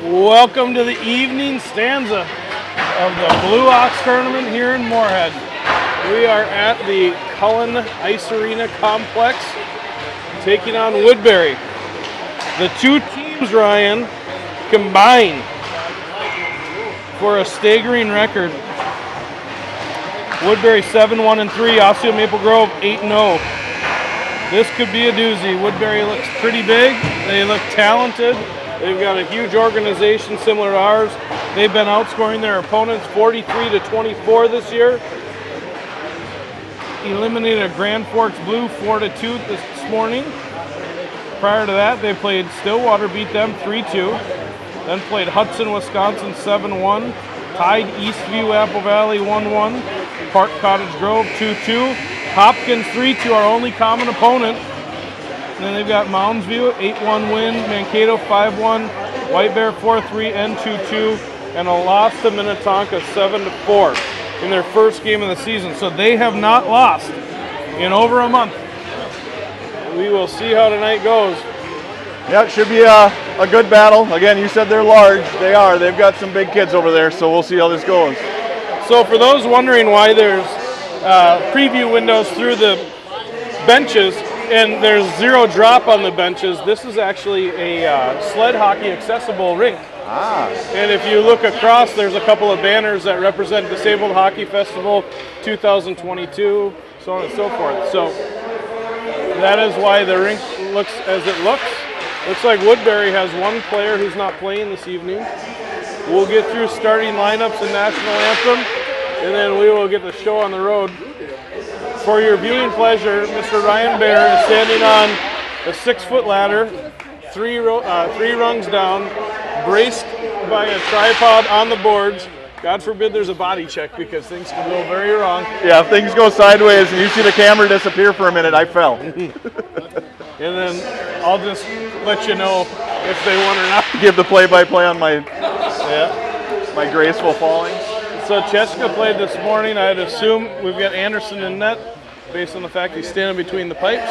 Welcome to the evening stanza of the Blue Ox tournament here in Moorhead. We are at the Cullen Ice Arena Complex taking on Woodbury. The two teams, Ryan, combine for a staggering record. Woodbury 7-1-3, Osseo Maple Grove 8-0. This could be a doozy. Woodbury looks pretty big. They look talented. They've got a huge organization similar to ours. They've been outscoring their opponents 43-24 this year. Eliminated Grand Forks Blue 4-2 this morning. Prior to that, they played Stillwater, beat them 3-2. Then played Hudson, Wisconsin 7-1. Tied Eastview, Apple Valley 1-1. Park Cottage Grove 2-2. Hopkins 3-2, our only common opponent. And then they've got Mounds View 8-1 win, Mankato 5-1, White Bear 4-3, and 2-2, and a loss to Minnetonka 7-4 in their first game of the season. So they have not lost in over a month. We will see how tonight goes. Yeah, it should be a good battle. Again, you said they're large. They are. They've got some big kids over there, so we'll see how this goes. So for those wondering why there's preview windows through the benches and there's zero drop on the benches, this is actually a sled hockey accessible rink. And if you look across, there's a couple of banners that represent Disabled Hockey Festival 2022, so on and so forth. So that is why the rink looks as it looks. Looks like Woodbury has one player who's not playing this evening. We'll get through starting lineups and national anthem, and then we will get the show on the road. For your viewing pleasure, Mr. Ryan Bear is standing on a 6-foot ladder, three rungs down, braced by a tripod on the boards. God forbid there's a body check because things can go very wrong. Yeah, if things go sideways and you see the camera disappear for a minute, I fell. And then I'll just let you know if they won or not. Give the play-by-play on my graceful falling. So Cheska played this morning. I'd assume we've got Anderson in net based on the fact he's standing between the pipes.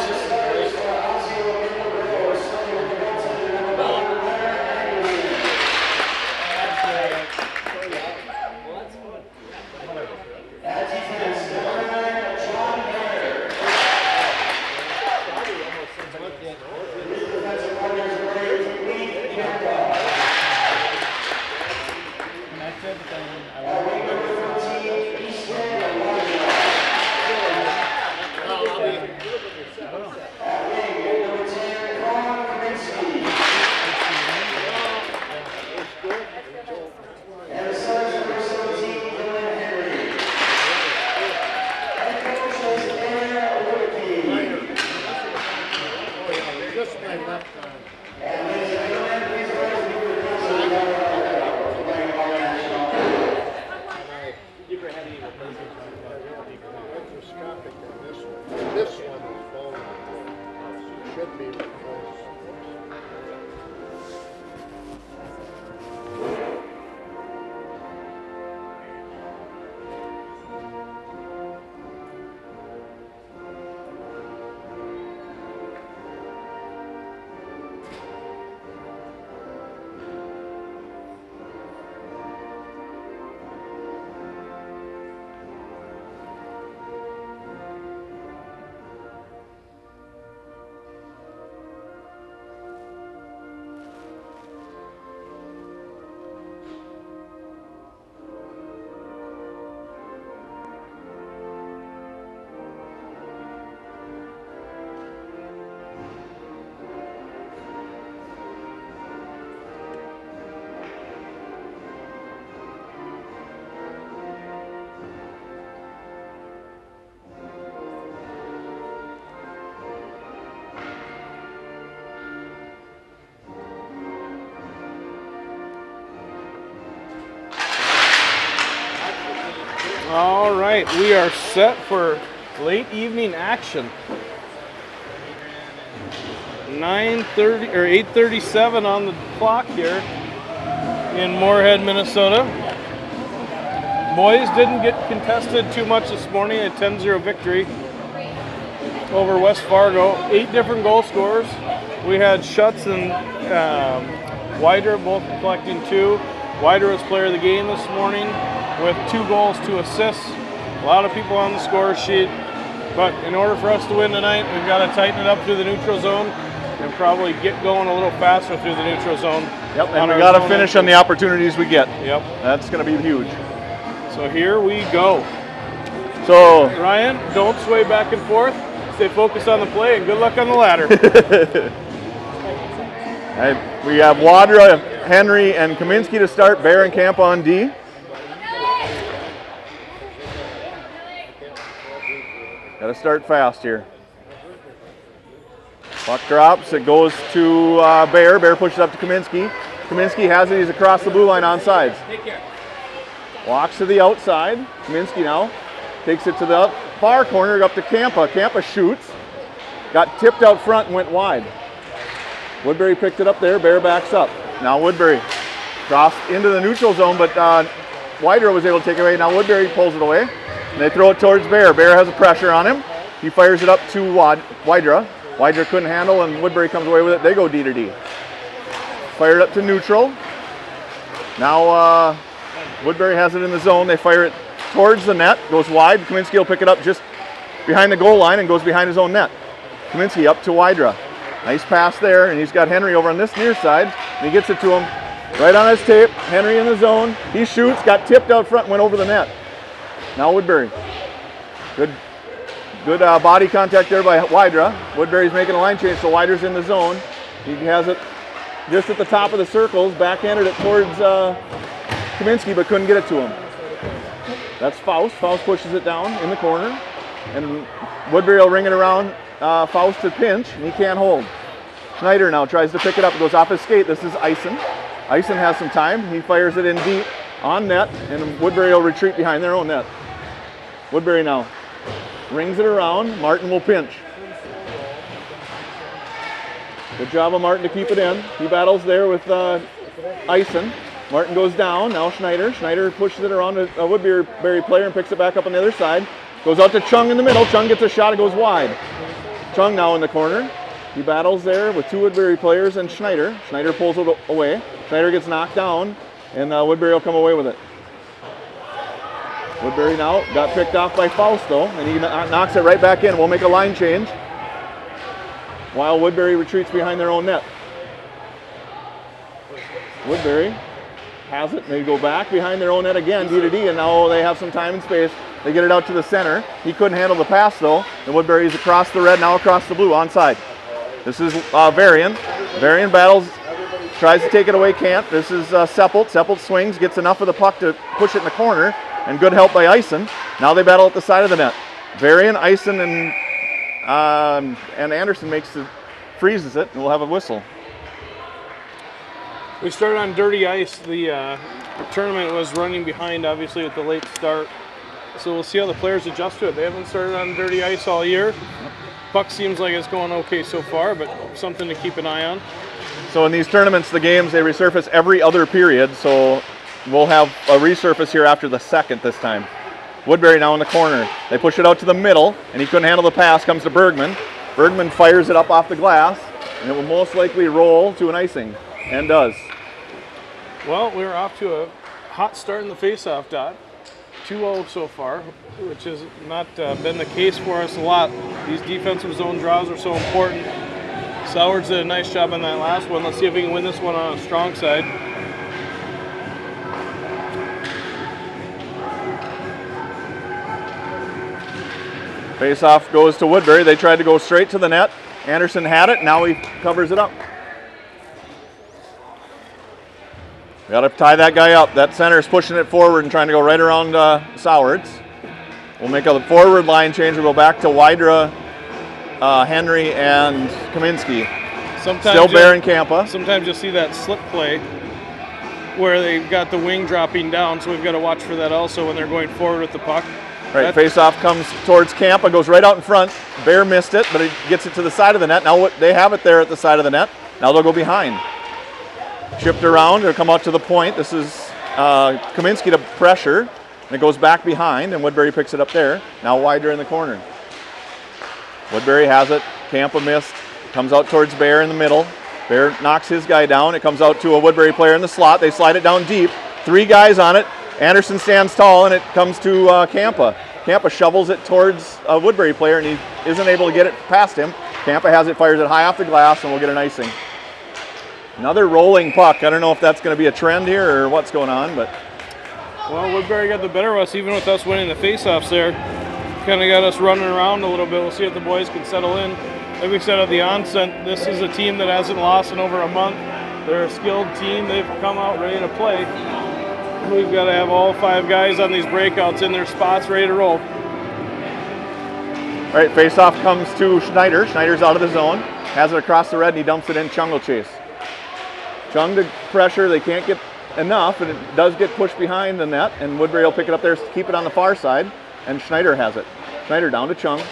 All right, we are set for late evening action. 9:30 or 8:37 on the clock here in Moorhead, Minnesota. Boys didn't get contested too much this morning. A 10-0 victory over West Fargo. 8 different goal scorers. We had Schutz and Wider both collecting 2. Wider was player of the game this morning with 2 goals, 2 assists. A lot of people on the score sheet, but in order for us to win tonight, we've got to tighten it up through the neutral zone and probably get going a little faster through the neutral zone. Yep, and we got to finish on the opportunities we get. Yep. That's going to be huge. So here we go. So Ryan, don't sway back and forth. Stay focused on the play, and good luck on the ladder. We have Wadra, Henry, and Kaminsky to start. Bear and Camp on D. Got to start fast here. Puck drops. It goes to Bear. Bear pushes up to Kaminsky. Kaminsky has it. He's across the blue line on sides. Walks to the outside. Kaminsky now takes it to the far corner up to Campa. Campa shoots. Got tipped out front and went wide. Woodbury picked it up there. Bear backs up. Now Woodbury crossed into the neutral zone, but Wider was able to take it away. Now Woodbury pulls it away. And they throw it towards Bear. Bear has a pressure on him. He fires it up to Widra. Widra couldn't handle, and Woodbury comes away with it. They go D to D. Fired up to neutral. Now Woodbury has it in the zone. They fire it towards the net. Goes wide. Kaminsky will pick it up just behind the goal line and goes behind his own net. Kaminsky up to Widra. Nice pass there, and he's got Henry over on this near side. And he gets it to him right on his tape. Henry in the zone. He shoots, got tipped out front, went over the net. Now Woodbury. Good body contact there by Widra. Woodbury's making a line change, so Wider's in the zone. He has it just at the top of the circles, backhanded it towards Kaminsky, but couldn't get it to him. That's Faust. Faust pushes it down in the corner, and Woodbury will ring it around Faust to pinch, and he can't hold. Schneider now tries to pick it up. It goes off his skate. This is Eisen. Eisen has some time. He fires it in deep on net, and Woodbury will retreat behind their own net. Woodbury now rings it around. Martin will pinch. Good job of Martin to keep it in. He battles there with Eisen. Martin goes down. Now Schneider. Schneider pushes it around a Woodbury player and picks it back up on the other side. Goes out to Chung in the middle. Chung gets a shot. It goes wide. Chung now in the corner. He battles there with 2 Woodbury players and Schneider. Schneider pulls it away. Schneider gets knocked down, and Woodbury will come away with it. Woodbury now got picked off by Faust though, and he knocks it right back in. We'll make a line change while Woodbury retreats behind their own net. Woodbury has it, and they go back behind their own net again, D to D, and now they have some time and space. They get it out to the center. He couldn't handle the pass though, and Woodbury's across the red, now across the blue, onside. This is Varian. Varian battles, tries to take it away, can't. This is Seppelt. Seppelt swings, gets enough of the puck to push it in the corner, and good help by Eisen. Now they battle at the side of the net. Varian, Eisen, and Anderson freezes it, and we'll have a whistle. We started on dirty ice. The tournament was running behind, obviously, at the late start. So we'll see how the players adjust to it. They haven't started on dirty ice all year. Puck seems like it's going okay so far, but something to keep an eye on. So in these tournaments, the games, they resurface every other period, so we'll have a resurface here after the second this time. Woodbury now in the corner. They push it out to the middle, and he couldn't handle the pass. Comes to Bergman. Bergman fires it up off the glass, and it will most likely roll to an icing, and does. Well, we're off to a hot start in the faceoff dot. 2-0 so far, which has not been the case for us a lot. These defensive zone draws are so important. Sowards did a nice job on that last one. Let's see if we can win this one on a strong side. Face-off goes to Woodbury. They tried to go straight to the net. Anderson had it. Now he covers it up. We got to tie that guy up. That center is pushing it forward and trying to go right around Sowards. We'll make a forward line change. We'll go back to Widra, Henry, and Kaminsky. Still Bear and Campa. Sometimes you'll see that slip play where they've got the wing dropping down, so we've got to watch for that also when they're going forward with the puck. Right, face-off comes towards Campa, goes right out in front. Bear missed it, but he gets it to the side of the net. Now they have it there at the side of the net. Now they'll go behind. Chipped around, they'll come out to the point. This is Kaminsky to pressure, and it goes back behind, and Woodbury picks it up there. Now Wider in the corner. Woodbury has it, Campa missed, comes out towards Bear in the middle. Bear knocks his guy down. It comes out to a Woodbury player in the slot. They slide it down deep. 3 guys on it. Anderson stands tall, and it comes to Campa. Campa shovels it towards a Woodbury player, and he isn't able to get it past him. Campa has it, fires it high off the glass, and we'll get an icing. Another rolling puck. I don't know if that's going to be a trend here or what's going on, but... Well, Woodbury got the better of us, even with us winning the faceoffs there. Kind of got us running around a little bit. We'll see if the boys can settle in. Like we said at the onset, this is a team that hasn't lost in over a month. They're a skilled team. They've come out ready to play. We've got to have all 5 guys on these breakouts in their spots ready to roll. All right, face-off comes to Schneider. Schneider's out of the zone. Has it across the red, and he dumps it in. Chung will chase. Chung to pressure. They can't get enough, and it does get pushed behind the net, and Woodbury will pick it up there, keep it on the far side, and Schneider has it. Schneider down to Chung.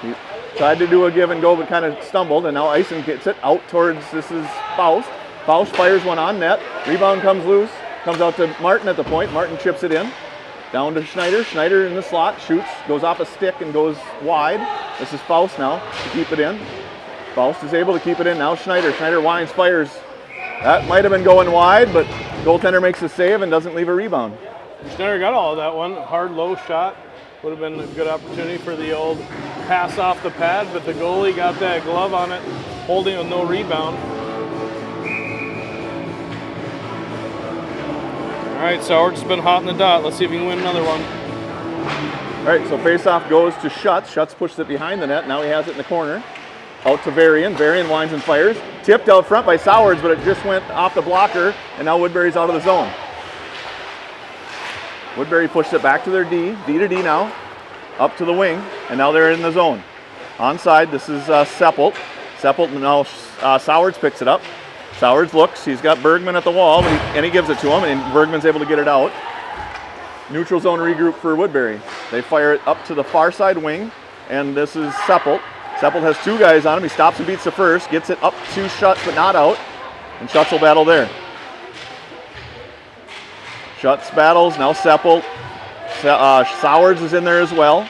He tried to do a give and go, but kind of stumbled, and now Eisen gets it out towards, this is Faust. Faust fires one on net. Rebound comes loose. Comes out to Martin at the point. Martin chips it in. Down to Schneider. Schneider in the slot, shoots, goes off a stick and goes wide. This is Faust now to keep it in. Faust is able to keep it in. Now Schneider. Schneider winds, fires. That might have been going wide, but goaltender makes a save and doesn't leave a rebound. Schneider got all of that one. Hard, low shot. Would have been a good opportunity for the old pass off the pad, but the goalie got that glove on it, holding with no rebound. All right, Sauert's been hot in the dot. Let's see if he can win another one. All right, so face-off goes to Schutz. Schutz pushes it behind the net. Now he has it in the corner. Out to Varian. Varian winds and fires. Tipped out front by Sauers, but it just went off the blocker, and now Woodbury's out of the zone. Woodbury pushed it back to their D. D to D now. Up to the wing, and now they're in the zone. Onside, this is Seppelt. Seppelt, now Sauers picks it up. Sauers looks, he's got Bergman at the wall, and he gives it to him, and Bergman's able to get it out. Neutral zone regroup for Woodbury. They fire it up to the far side wing, and this is Seppelt. Seppelt has 2 guys on him. He stops and beats the first, gets it up to Schutz, but not out, and Schutz will battle there. Schutz battles, now Seppelt. Sauers is in there as well.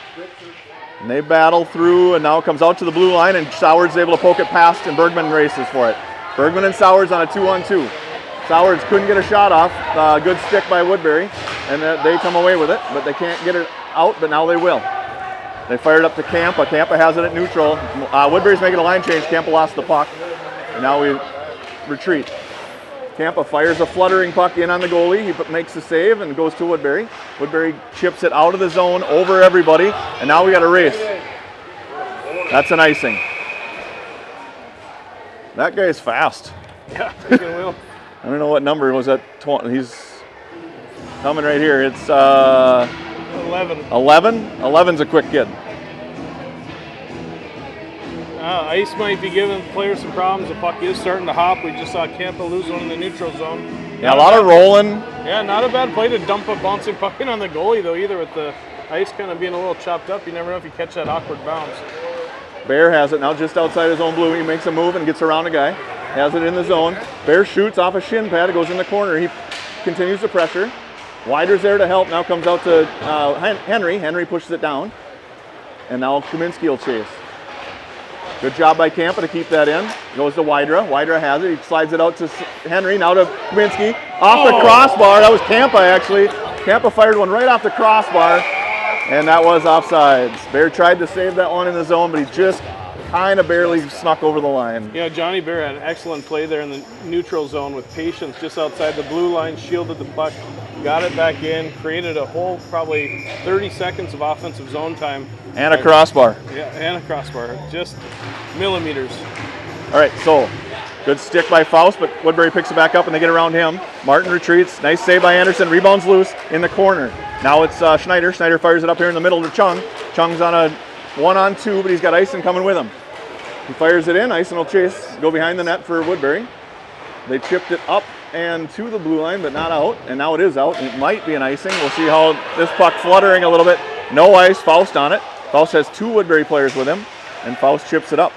And they battle through, and now it comes out to the blue line, and Sauers is able to poke it past, and Bergman races for it. Bergman and Sauers on a 2-on-2. Sauers couldn't get a shot off. Good stick by Woodbury, and they come away with it, but they can't get it out, but now they will. They fired up to Campa. Campa has it at neutral. Woodbury's making a line change. Campa lost the puck, and now we retreat. Campa fires a fluttering puck in on the goalie. He makes the save and goes to Woodbury. Woodbury chips it out of the zone over everybody, and now we got a race. That's an icing. That guy is fast. Yeah, freaking will. I don't know what number was that. He's coming right here. It's 11. 11? 11's a quick kid. Ice might be giving players some problems. The puck is starting to hop. We just saw Campa lose one in the neutral zone. Yeah, a lot of rolling. Yeah, not a bad play to dump a bouncing puck in on the goalie, though, either, with the ice kind of being a little chopped up. You never know if you catch that awkward bounce. Bear has it now just outside his own blue. He makes a move and gets around a guy. Has it in the zone. Bear shoots off a shin pad. It goes in the corner. He continues the pressure. Wider's there to help. Now comes out to Henry. Henry pushes it down. And now Kaminsky will chase. Good job by Campa to keep that in. Goes to Wydra. Wydra has it. He slides it out to Henry. Now to Kaminsky. Off the crossbar. That was Campa, actually. Campa fired one right off the crossbar. And that was offsides. Bear tried to save that one in the zone, but he just kind of barely snuck over the line. Yeah, Johnny Bear had an excellent play there in the neutral zone with patience just outside the blue line, shielded the puck, got it back in, created a whole probably 30 seconds of offensive zone time. And a crossbar. Yeah, and a crossbar. Just millimeters. All right, so good stick by Faust, but Woodbury picks it back up and they get around him. Martin retreats. Nice save by Anderson. Rebounds loose in the corner. Now it's Schneider. Schneider fires it up here in the middle to Chung. Chung's on a 1-on-2, but he's got Eisen coming with him. He fires it in. Eisen will chase, go behind the net for Woodbury. They chipped it up and to the blue line, but not out. And now it is out. It might be an icing. We'll see how this puck fluttering a little bit. No ice. Faust on it. Faust has 2 Woodbury players with him, and Faust chips it up.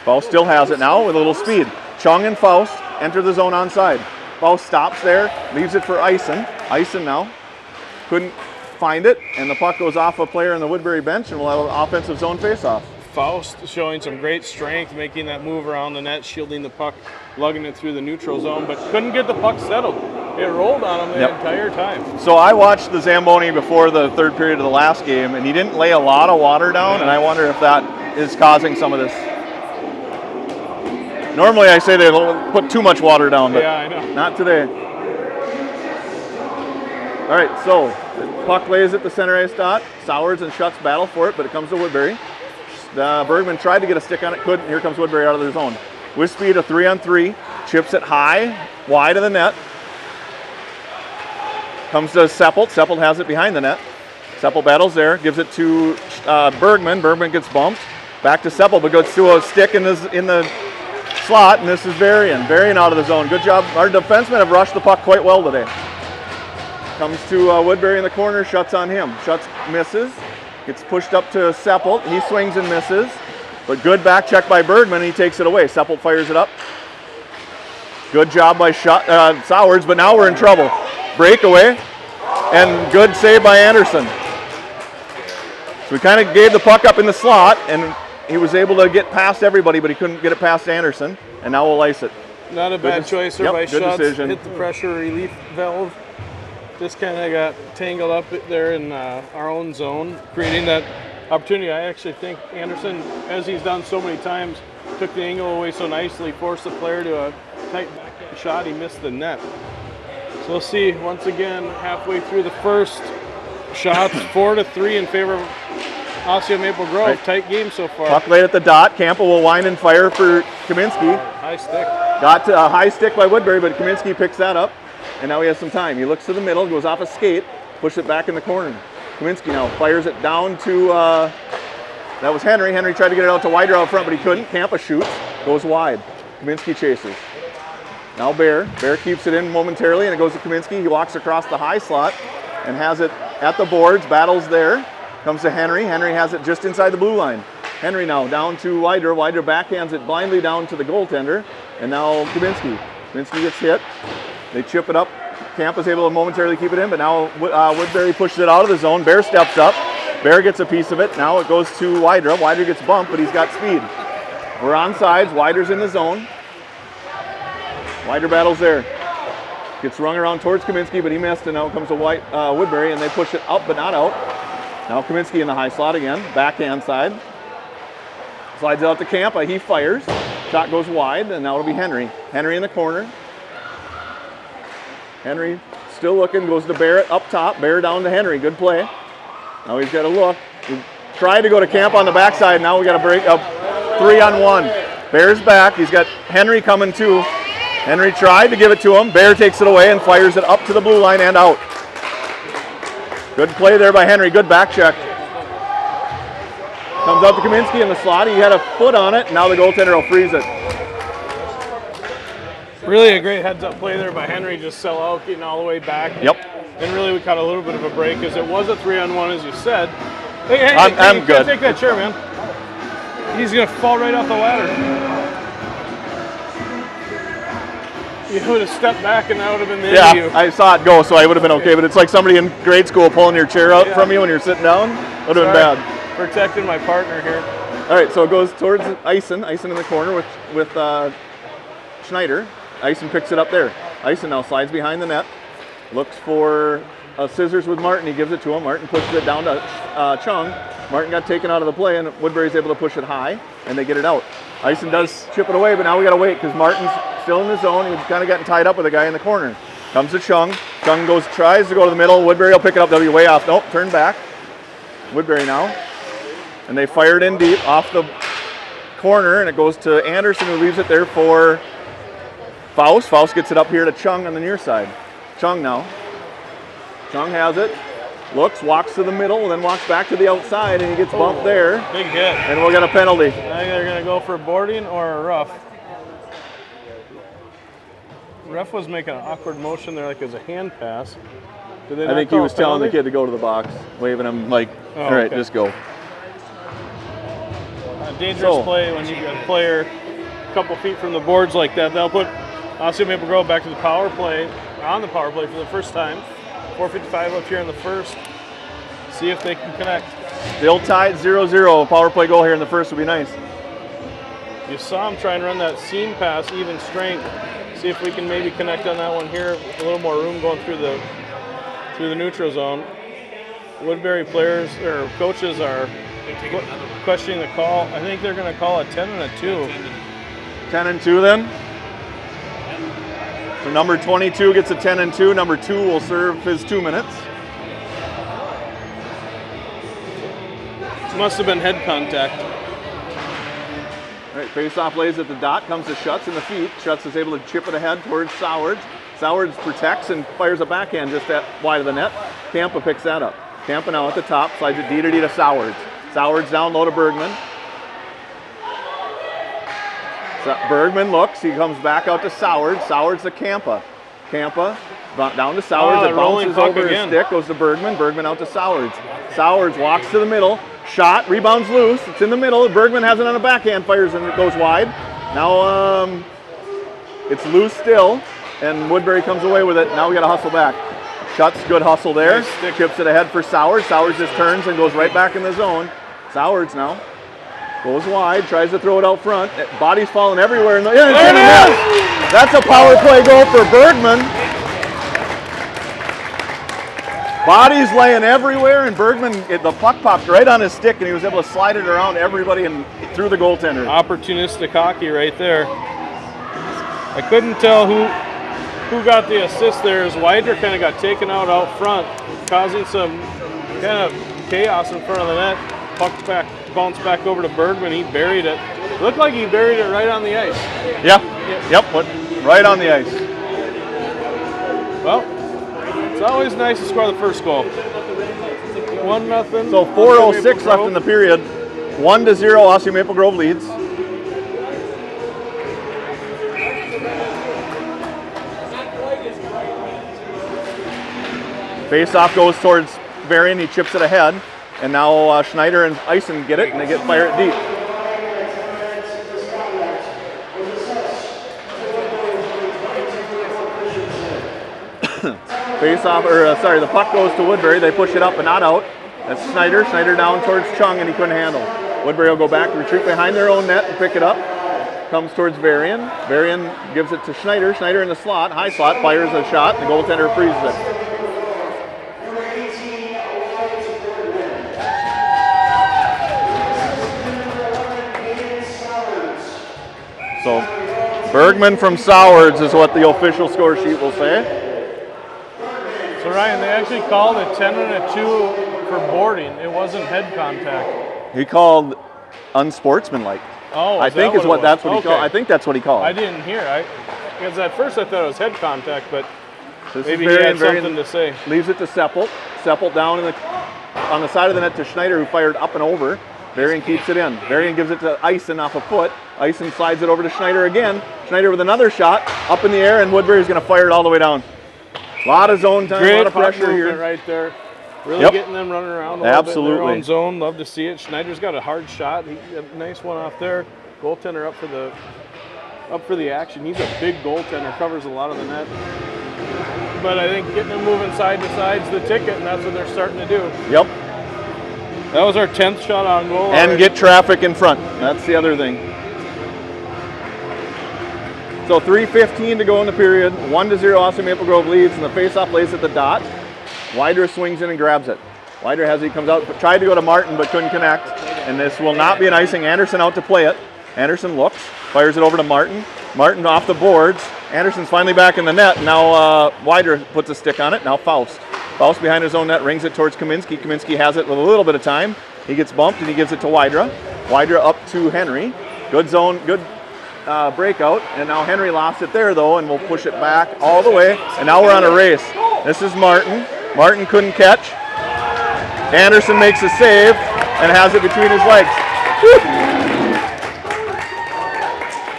Faust still has it now with a little speed. Chung and Faust enter the zone onside. Faust stops there, leaves it for Eisen. Eisen now couldn't find it, and the puck goes off a player on the Woodbury bench, and we'll have an offensive zone faceoff. Faust showing some great strength, making that move around the net, shielding the puck, lugging it through the neutral zone, but couldn't get the puck settled. It rolled on him the entire time. So I watched the Zamboni before the third period of the last game, and he didn't lay a lot of water down, and I wonder if that is causing some of this. Normally I say they put too much water down, but I know. Not today. All right, so the puck lays at the center ice dot. Sowers and Schutz battle for it, but it comes to Woodbury. Bergman tried to get a stick on it, couldn't. Here comes Woodbury out of their zone. With speed, a 3-on-3. Chips it high, wide of the net. Comes to Seppelt. Seppelt has it behind the net. Seppelt battles there, gives it to Bergman. Bergman gets bumped. Back to Seppelt, but goes to a stick in the slot, and this is Varian. Varian out of the zone. Good job. Our defensemen have rushed the puck quite well today. Comes to Woodbury in the corner, Schutz on him. Schutz misses. Gets pushed up to Seppelt. He swings and misses. But good back check by Bergman, and he takes it away. Seppelt fires it up. Good job by Sowers, but now we're in trouble. Breakaway, and good save by Anderson. So we kind of gave the puck up in the slot, and he was able to get past everybody, but he couldn't get it past Anderson, and now we'll ice it. Not a bad choice there by Schutz. Decision. Hit the pressure relief valve. Just kind of got tangled up there in our own zone, creating that opportunity. I actually think Anderson, as he's done so many times, took the angle away so nicely, forced the player to a tight backhand shot. He missed the net. So we'll see once again halfway through the first. Shots 4-3 in favor of Osseo Maple Grove. Right. Tight game so far. Puck laid at the dot. Campbell will wind and fire for Kaminsky. High stick. Got a high stick by Woodbury, but Kaminsky picks that up. And now he has some time. He looks to the middle, goes off a skate, push it back in the corner. Kaminsky now fires it down to, that was Henry. Henry tried to get it out to Wider out front, but he couldn't. Campa shoots, goes wide. Kaminsky chases. Now Bear. Bear keeps it in momentarily, and it goes to Kaminsky. He walks across the high slot and has it at the boards, battles there. Comes to Henry. Henry has it just inside the blue line. Henry now down to Wider. Wider backhands it blindly down to the goaltender. And now Kaminsky. Kaminsky gets hit. They chip it up. Campa's able to momentarily keep it in, but now Woodbury pushes it out of the zone. Bear steps up. Bear gets a piece of it. Now it goes to Wider. Wider gets bumped, but he's got speed. We're on sides. Wider's in the zone. Wider battles there. Gets rung around towards Kaminsky, but he missed, and now it comes to Woodbury, and they push it up but not out. Now Kaminsky in the high slot again. Backhand side. Slides it out to Campa. He fires. Shot goes wide, and now it'll be Henry. Henry in the corner. Henry still looking, goes to Barrett up top. Barrett down to Henry. Good play. Now he's got to look. He tried to go to Camp on the backside. Now we got to break up 3-on-1. Bear's back. He's got Henry coming too. Henry tried to give it to him. Bear takes it away and fires it up to the blue line and out. Good play there by Henry. Good back check. Comes out to Kaminsky in the slot. He had a foot on it. Now the goaltender will freeze it. Really a great heads-up play there by Henry, just sell out, getting all the way back. Yep. And really we caught a little bit of a break because it was a 3-on-1, as you said. Hey, I'm good. Take that chair, man. He's going to fall right off the ladder. You would have stepped back and that would have been the end of you. I saw it go, so I would have been okay. But it's like somebody in grade school pulling your chair out from you when you're sitting down. Would have been bad. Protecting my partner here. All right, so it goes towards Eisen. Eisen in the corner with Schneider. Eisen picks it up there. Eisen now slides behind the net. Looks for scissors with Martin. He gives it to him. Martin pushes it down to Chung. Martin got taken out of the play, and Woodbury's able to push it high, and they get it out. Eisen does chip it away, but now we got to wait because Martin's still in the zone. He's kind of getting tied up with a guy in the corner. Comes to Chung. Chung tries to go to the middle. Woodbury will pick it up. They'll be way off. Nope, turn back. Woodbury now. And they fire it in deep off the corner, and it goes to Anderson, who leaves it there for Faust. Faust gets it up here to Chung on the near side. Chung now. Chung has it. Looks, walks to the middle, then walks back to the outside, and he gets bumped there. Big hit. And we'll get a penalty. I think they're going to go for boarding or a rough. Ref was making an awkward motion there like it was a hand pass. I think he was telling the kid to go to the box, waving him like, all right, just go. A dangerous play when you get a player a couple feet from the boards like that. They'll put Osseo Maple Grove back to the power play, on the power play for the first time. 4:55 up here in the first. See if they can connect. Still tied 0-0. Power play goal here in the first would be nice. You saw him try and run that seam pass, even strength. See if we can maybe connect on that one here. A little more room going through the neutral zone. Woodbury players or coaches are questioning the call. I think they're going to call a 10 and a 2. 10 and 2 then. So number 22 gets a 10 and 2. Number 2 will serve his 2 minutes. Must have been head contact. All right, face-off lays at the dot, comes to Schutz in the feet. Schutz is able to chip it ahead towards Sowards. Sowards protects and fires a backhand just that wide of the net. Campa picks that up. Campa now at the top, slides it D to Sowards. Sowards down low to Bergman. So Bergman looks, he comes back out to Sowards. Sowards to Campa. Campa down to Sowards, it bounces over his stick, goes to Bergman. Bergman out to Sowards. Sowards walks to the middle. Shot, rebounds loose, it's in the middle. Bergman has it on a backhand, fires and it goes wide. Now it's loose still, and Woodbury comes away with it. Now we got to hustle back. Schutz, good hustle there. Nice. Chips it ahead for Sowards. Sowards just turns and goes right back in the zone. Sowards now goes wide, tries to throw it out front. Body's falling everywhere. It's in the net. That's a power play goal for Bergman. Body's laying everywhere, and Bergman, the puck popped right on his stick, and he was able to slide it around everybody and through the goaltender. Opportunistic hockey right there. I couldn't tell who got the assist there, as Wider kind of got taken out front, causing some kind of chaos in front of the net. Puck bounced back over to Bergman. He buried it. Looked like he buried it right on the ice. Yep, right on the ice. Well, it's always nice to score the first goal. 1-0. So 4:06 left in the period. 1-0, Osseo Maple Grove leads. Face-off goes towards Varian. He chips it ahead, and now Schneider and Eisen get it, and they fire it deep. Face-off, the puck goes to Woodbury. They push it up but not out. That's Schneider. Schneider down towards Chung, and he couldn't handle. Woodbury will go back, retreat behind their own net and pick it up. Comes towards Varian. Varian gives it to Schneider. Schneider in the slot, high slot, fires a shot. The goaltender freezes it. So Bergman from Sowards is what the official score sheet will say. So Ryan, they actually called a 10 and a 2 for boarding. It wasn't head contact. He called unsportsmanlike. Oh, I think is what that's what he called. I think that's what he called. I didn't hear. Because at first I thought it was head contact, but this maybe he had something to say. Leaves it to Seppelt. Seppelt down on the side of the net to Schneider, who fired up and over. Varian keeps it in. Varian gives it to Eisen off a foot. Eisen slides it over to Schneider again. Schneider with another shot up in the air, and Woodbury's going to fire it all the way down. A lot of zone time, a lot of pressure here. Right there. Really getting them running around a little bit in their own zone. Love to see it. Schneider's got a hard shot. A nice one off there. Goaltender up for the action. He's a big goaltender, covers a lot of the net. But I think getting them moving side to side's the ticket, and that's what they're starting to do. Yep. That was our 10th shot on goal. And get traffic in front. That's the other thing. So 3:15 to go in the period. 1-0 Osseo Maple Grove leads, and the faceoff lays at the dot. Wider swings in and grabs it. Wider has it, comes out, tried to go to Martin but couldn't connect. And this will not be an icing. Anderson out to play it. Anderson looks, fires it over to Martin. Martin off the boards. Anderson's finally back in the net. Now Wider puts a stick on it. Now Faust. Faust behind his own net, rings it towards Kaminski. Kaminski has it with a little bit of time. He gets bumped and he gives it to Widra. Widra up to Henry. Good zone, good breakout. And now Henry lost it there though, and we'll push it back all the way. And now we're on a race. This is Martin. Martin couldn't catch. Anderson makes a save and has it between his legs.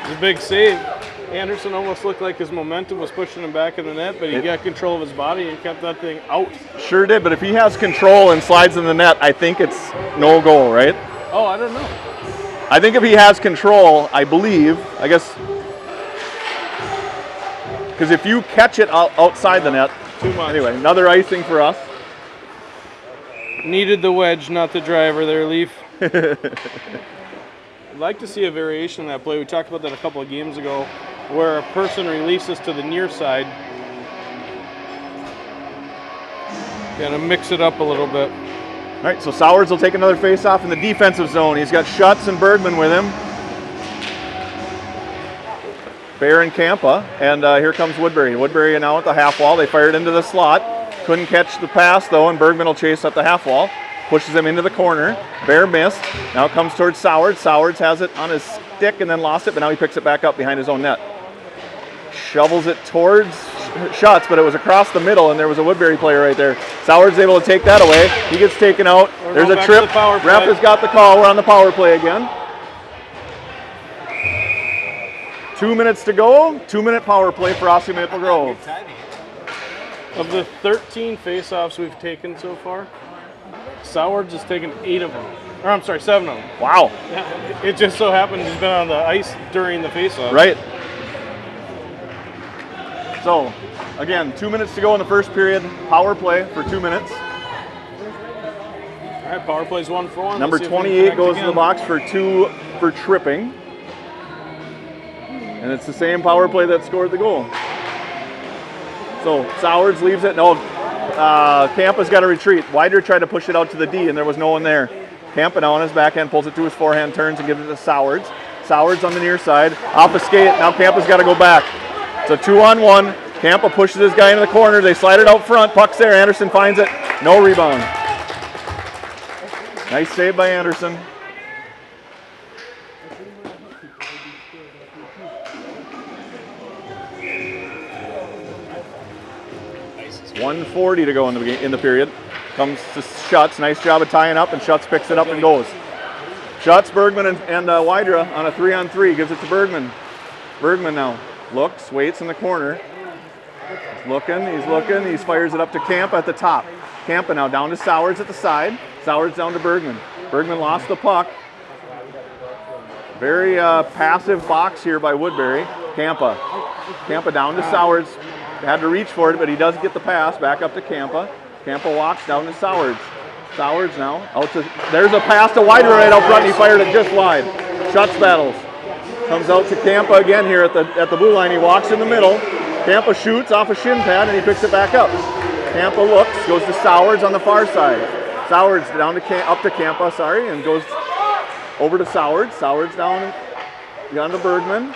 It's a big save. Anderson almost looked like his momentum was pushing him back in the net, but he got control of his body and kept that thing out. Sure did, but if he has control and slides in the net, I think it's no goal, right? Oh, I don't know. I think if he has control, I believe, I guess, because if you catch it outside the net, too much. Anyway, another icing for us. Needed the wedge, not the driver there, Leaf. I'd like to see a variation of that play. We talked about that a couple of games ago, where a person releases to the near side. Gonna mix it up a little bit. All right, so Sowers will take another face-off in the defensive zone. He's got Schutz and Bergman with him. Bear and Kampa, and here comes Woodbury. Woodbury now at the half wall. They fired into the slot. Couldn't catch the pass though, and Bergman will chase up the half wall. Pushes him into the corner. Bear missed. Now comes towards Sowers. Sowers has it on his stick and then lost it, but now he picks it back up behind his own net. Shovels it towards Schutz, but it was across the middle, and there was a Woodbury player right there. Sowers is able to take that away. He gets taken out. There's a trip. Ref has got the call. We're on the power play again. 2 minutes to go. 2-minute power play for Osseo Maple Grove. Of the 13 face-offs we've taken so far, Sowers has taken 8 of them. Or I'm sorry, 7 of them. Wow. It just so happened he's been on the ice during the face-off. Right. So, again, 2 minutes to go in the first period. Power play for 2 minutes. All right, power play's 1 for 1. Number 28 goes to the box for 2 for tripping. And it's the same power play that scored the goal. So Sowers leaves it. No, Kampa's got to retreat. Wider tried to push it out to the D, and there was no one there. Kampa now on his backhand pulls it to his forehand, turns and gives it to Sowers. Sowers on the near side, off a skate. Now Kampa's got to go back. It's a 2-on-1. Kampa pushes his guy into the corner. They slide it out front. Puck's there. Anderson finds it. No rebound. Nice save by Anderson. .140 to go in the period. Comes to Schutz. Nice job of tying up, and Schutz picks it up and goes. Schutz, Bergman, and Wydra on a 3-on-3. Gives it to Bergman. Bergman now looks, waits in the corner. He's looking. He fires it up to Kampa at the top. Kampa now down to Sowers at the side. Sowers down to Bergman. Bergman lost the puck. Very passive box here by Woodbury. Kampa down to Sowers. Had to reach for it, but he does get the pass back up to Kampa. Kampa walks down to Sowers. Sowers now out to. There's a pass to Wider right out front. And he fired it just wide. Schutz battles. Comes out to Kampa again here at the blue line. He walks in the middle. Kampa shoots off a shin pad and he picks it back up. Kampa looks, goes to Sowers on the far side. Sowers down to up to Kampa, and goes over to Sowers. Sowers down to Bergman.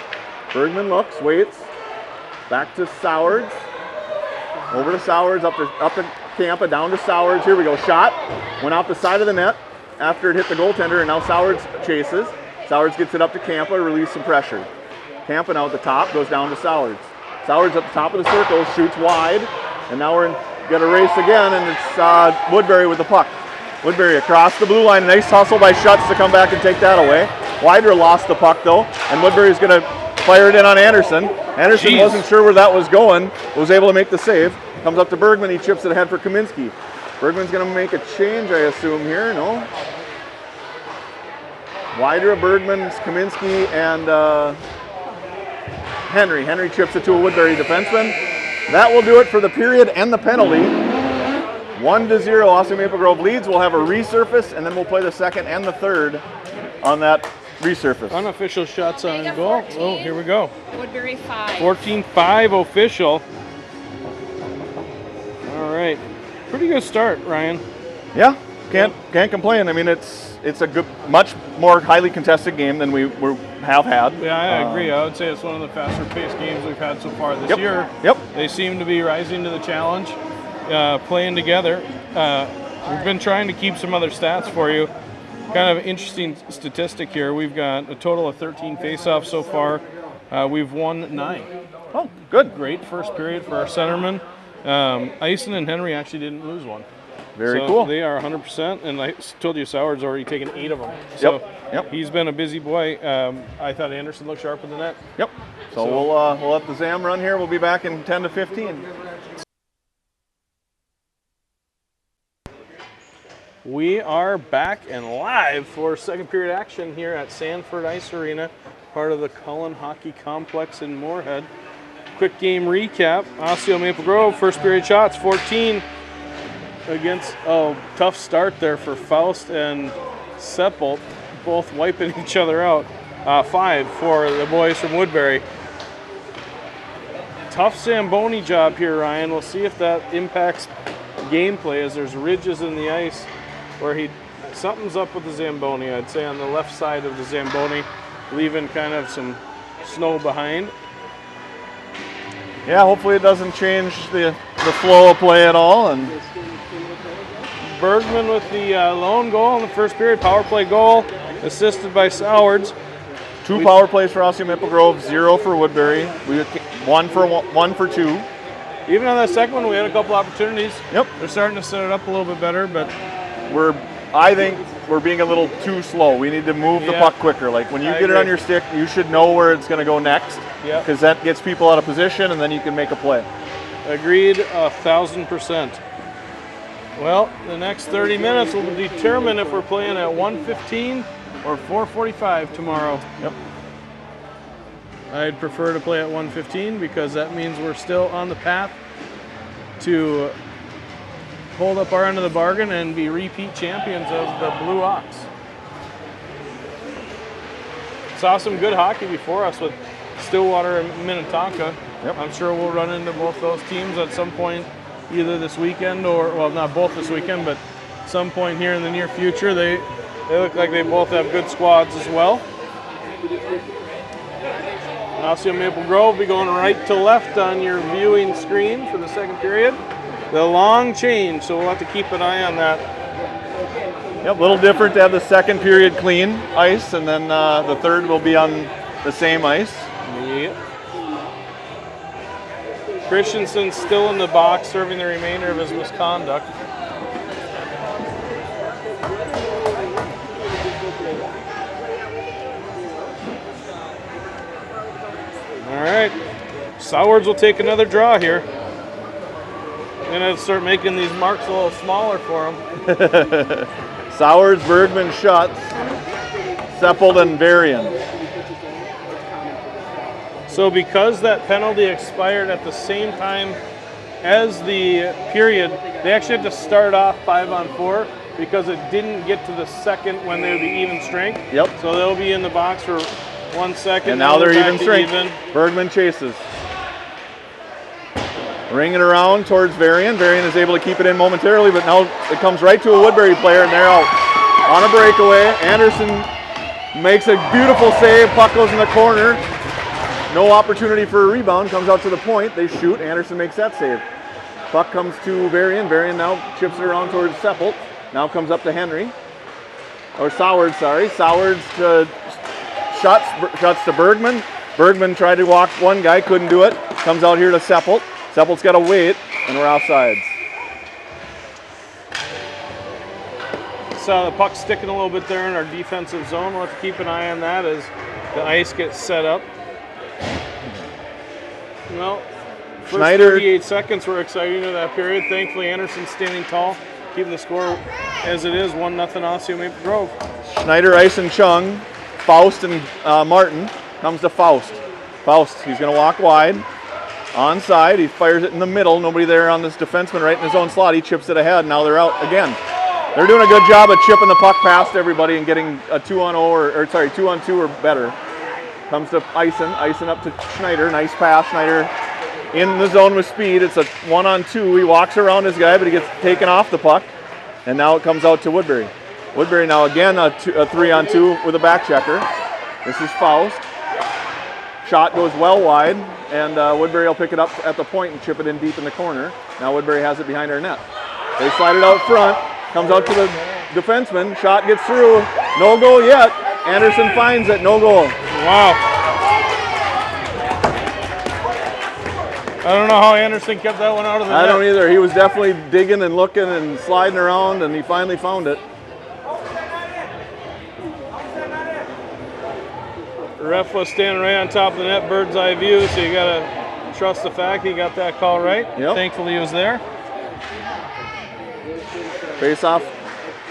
Bergman looks, waits. Back to Sowers. Over to Sowers, up to Kampa, down to Sowers. Here we go. Shot. Went off the side of the net after it hit the goaltender, and now Sowers chases. Sowers gets it up to Kampa, release some pressure. Kampa now at the top, goes down to Sowers. Sowers at the top of the circle, shoots wide, and now we're got a race again, and it's Woodbury with the puck. Woodbury across the blue line. Nice hustle by Schutz to come back and take that away. Wider lost the puck though, and Woodbury's going to fire it in on Anderson. Anderson wasn't sure where that was going, was able to make the save. Comes up to Bergman, he chips it ahead for Kaminsky. Bergman's going to make a change, I assume, here, no? Wider, Bergman, Kaminsky, and Henry. Henry chips it to a Woodbury defenseman. That will do it for the period and the penalty. 1-0, Osseo Maple Grove leads. We'll have a resurface, and then we'll play the second and the third on that resurface. Unofficial shots on goal. Oh, here we go. Woodbury 5. 14-5 official. All right. Pretty good start, Ryan. Yeah, can't complain. I mean, it's a good, much more highly contested game than we have had. Yeah, I agree. I would say it's one of the faster-paced games we've had so far this year. Yep. They seem to be rising to the challenge, playing together. We've been trying to keep some other stats for you. Kind of interesting statistic here. We've got a total of 13 face-offs so far. We've won 9. Oh, good. Great first period for our centermen. Eisen and Henry actually didn't lose one. Very so cool. They are 100%, and I told you Sowers already taken 8 of them. So yep. He's been a busy boy. I thought Anderson looked sharper than that. Yep. So we'll let the Zam run here. We'll be back in 10 to 15. We are back and live for second period action here at Sanford Ice Arena, part of the Cullen Hockey Complex in Moorhead. Quick game recap. Osseo Maple Grove, first period shots, 14. against a tough start there for Faust and Seppelt, both wiping each other out. 5 for the boys from Woodbury. Tough Zamboni job here, Ryan. We'll see if that impacts gameplay, as there's ridges in the ice where something's up with the Zamboni. I'd say on the left side of the Zamboni, leaving kind of some snow behind. Yeah, hopefully it doesn't change the flow of play at all. And Bergman with the lone goal in the first period, power play goal, assisted by Sowards. 2 power plays for Osseo Maple Grove, 0 for Woodbury. We 1 for 2. Even on that second one, we had a couple opportunities. Yep. They're starting to set it up a little bit better, but I think we're being a little too slow. We need to move the puck quicker. Like when you get it on your stick, you should know where it's going to go next, because that gets people out of position, and then you can make a play. Agreed, 1,000%. Well, the next 30 minutes will determine if we're playing at 1:15 or 4:45 tomorrow. Yep. I'd prefer to play at 1:15 because that means we're still on the path to hold up our end of the bargain and be repeat champions of the Blue Ox. Saw some good hockey before us with Stillwater and Minnetonka. Yep. I'm sure we'll run into both those teams at some point, either this weekend or, well, not both this weekend, but some point here in the near future. They look like they both have good squads as well. Osseo Maple Grove will be going right to left on your viewing screen for the second period. The long change, so we'll have to keep an eye on that. Yep, a little different to have the second period clean ice, and then the third will be on the same ice. Yep. Christensen's still in the box, serving the remainder of his misconduct. All right, Sowards will take another draw here. I'm gonna start making these marks a little smaller for him. Sowards, Bergman, Schutz, Seppelt, and Varian. So because that penalty expired at the same time as the period, they actually had to start off 5-on-4 because it didn't get to the second when they would be even strength. Yep. So they'll be in the box for 1 second. And now they're back even to strength. even. Bergman chases. Ringing around towards Varian. Varian is able to keep it in momentarily, but now it comes right to a Woodbury player, and they're out on a breakaway. Anderson makes a beautiful save. Puck goes in the corner. No opportunity for a rebound. Comes out to the point. They shoot. Anderson makes that save. Puck comes to Varian. Varian now chips it around towards Seppelt. Now comes up to Henry. Or Sowards, sorry. Sowards to Schutz to Bergman. Bergman tried to walk one guy, couldn't do it. Comes out here to Seppelt. Seppelt's got to wait, and we're offsides. So the puck's sticking a little bit there in our defensive zone. We'll have to keep an eye on that as the ice gets set up. Well, first Schneider, 38 seconds were exciting to that period. Thankfully, Anderson standing tall, keeping the score as it is, 1-0 Osseo Maple Grove. Schneider, Ice, and Chung, Faust, and Martin. Comes to Faust. Faust, he's going to walk wide. Onside, he fires it in the middle. Nobody there on this defenseman right in his own slot. He chips it ahead. Now they're out again. They're doing a good job of chipping the puck past everybody and getting a 2-on-0 or 2-on-2 or better. Comes to Ison up to Schneider. Nice pass. Schneider in the zone with speed. It's a 1-on-2. He walks around his guy, but he gets taken off the puck. And now it comes out to Woodbury. Woodbury now again a 3-on-2 with a back checker. This is Faust. Shot goes well wide, and Woodbury will pick it up at the point and chip it in deep in the corner. Now Woodbury has it behind our net. They slide it out front. Comes out to the defenseman. Shot gets through. No goal yet. Anderson finds it. No goal. Wow. I don't know how Anderson kept that one out of the net. I don't either. He was definitely digging and looking and sliding around, and he finally found it. The ref was standing right on top of the net, bird's eye view, so you got to trust the fact he got that call right. Yep. Thankfully he was there. Face off.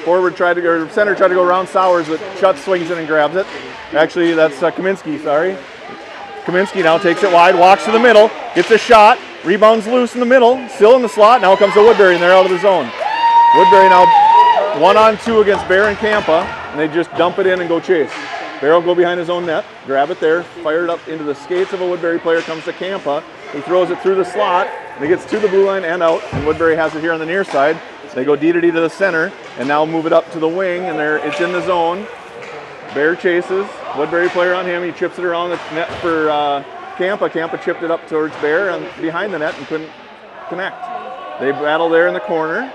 Forward tried to go, or center tried to go around Sowards, but Schutz swings in and grabs it. Actually, that's Kaminsky, sorry. Kaminsky now takes it wide, walks to the middle, gets a shot, rebounds loose in the middle, still in the slot. Now comes to Woodbury, and they're out of the zone. Woodbury now 1-on-2 against Bear and Campa, and they just dump it in and go chase. Bear will go behind his own net, grab it there, fire it up into the skates of a Woodbury player, comes to Campa. He throws it through the slot, and it gets to the blue line and out, and Woodbury has it here on the near side. They go D to the center, and now move it up to the wing, and it's in the zone. Bear chases, Woodbury player on him, he chips it around the net for Campa. Campa chipped it up towards Bear and behind the net and couldn't connect. They battle there in the corner.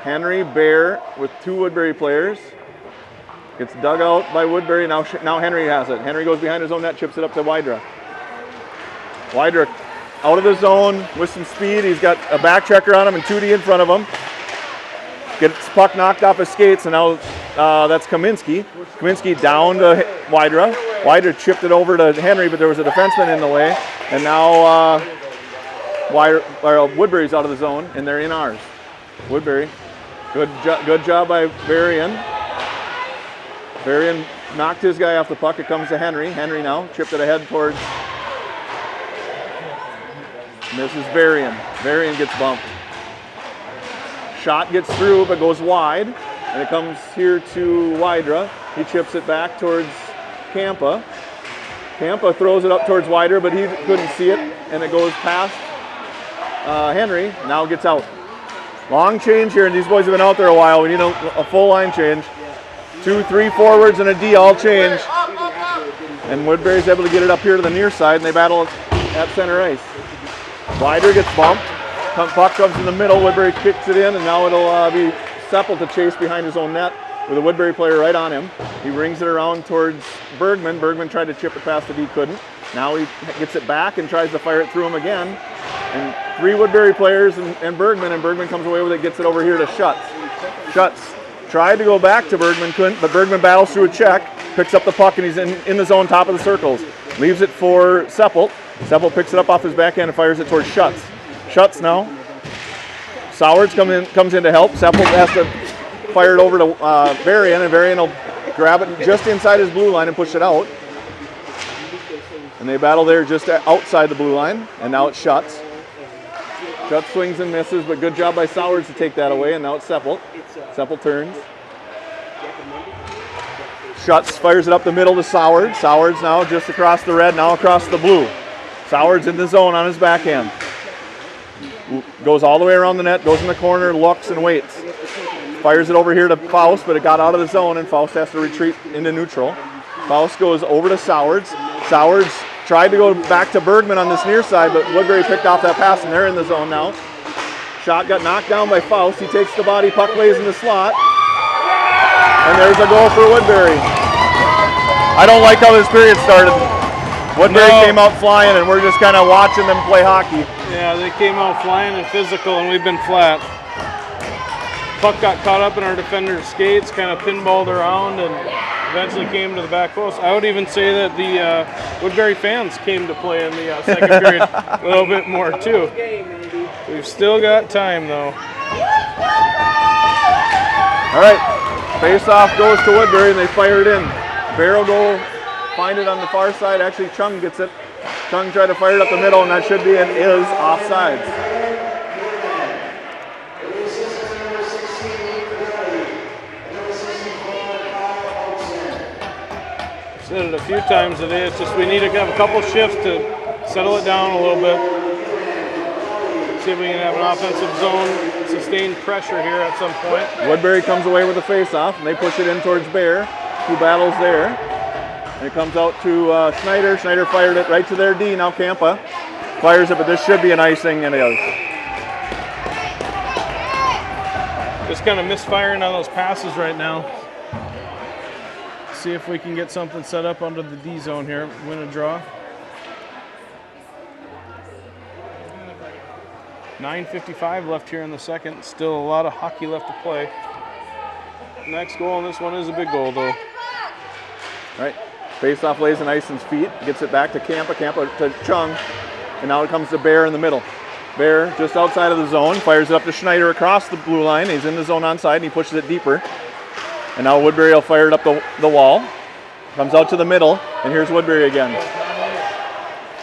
Henry, Bear with 2 Woodbury players. Gets dug out by Woodbury. Now Henry has it. Henry goes behind his own net, chips it up to Wydra. Wydra out of the zone with some speed. He's got a back checker on him and 2D in front of him. Gets puck knocked off his skates, and now that's Kaminsky. Kaminsky down to Wydra. Wydra chipped it over to Henry, but there was a defenseman in the way. And now Woodbury's out of the zone, and they're in ours. Woodbury, good job by Varian. Varian knocked his guy off the puck. It comes to Henry. Henry now chipped it ahead towards. Misses Varian. Varian gets bumped. Shot gets through but goes wide, and it comes here to Wydra. He chips it back towards Campa. Campa throws it up towards Wydra, but he couldn't see it, and it goes past Henry. Now gets out. Long change here, and these boys have been out there a while. We need a full line change. 2, 3 forwards and a D all change. And Woodbury's able to get it up here to the near side, and they battle at center ice. Wydra gets bumped. Puck comes in the middle. Woodbury kicks it in, and now it'll be Seppel to chase behind his own net with a Woodbury player right on him. He rings it around towards Bergman. Bergman tried to chip it past the D, couldn't. Now he gets it back and tries to fire it through him again. And 3 Woodbury players and Bergman comes away with it, gets it over here to Schutz. Schutz tried to go back to Bergman, couldn't, but Bergman battles through a check, picks up the puck, and he's in the zone, top of the circles. Leaves it for Seppel. Seppel picks it up off his backhand and fires it towards Schutz. Schutz now. Sowards comes in to help. Seppel has to fire it over to Varian, and Varian will grab it just inside his blue line and push it out. And they battle there just outside the blue line, and now it's Schutz. Schutz swings and misses, but good job by Sowards to take that away, and now it's Seppel. Seppel turns. Schutz fires it up the middle to Sowards. Sowards now just across the red, now across the blue. Sowards in the zone on his backhand. Goes all the way around the net, goes in the corner, looks and waits. Fires it over here to Faust, but it got out of the zone, and Faust has to retreat into neutral. Faust goes over to Sowards. Sowards tried to go back to Bergman on this near side, but Woodbury picked off that pass, and they're in the zone now. Shot got knocked down by Faust. He takes the body, puck lays in the slot. And there's a goal for Woodbury. I don't like how this period started. Woodbury came out flying, and we're just kind of watching them play hockey. Yeah, they came out flying and physical, and we've been flat. Puck got caught up in our defender's skates, kind of pinballed around, and eventually came to the back post. I would even say that the Woodbury fans came to play in the second period a little bit more, too. We've still got time, though. All right, face-off goes to Woodbury, and they fire it in. Bear will go find it on the far side. Actually, Chung gets it. Chung tried to fire it up the middle, and that should be and is offsides. I've said it a few times today. It's just we need to have a couple shifts to settle it down a little bit. See if we can have an offensive zone, sustained pressure here at some point. Woodbury comes away with a face-off, and they push it in towards Bear, who battles there. And it comes out to Schneider. Schneider fired it right to their D. Now Campa fires it, but this should be an icing, and it is. Just kind of misfiring on those passes right now. See if we can get something set up under the D zone here. Win a draw. 9:55 left here in the second. Still a lot of hockey left to play. Next goal on this one is a big goal, though. All right. Face-off lays in Ison's feet. Gets it back to Campa. Campa to Chung. And now it comes to Bear in the middle. Bear just outside of the zone. Fires it up to Schneider across the blue line. He's in the zone onside, and he pushes it deeper. And now Woodbury will fire it up the wall. Comes out to the middle, and here's Woodbury again.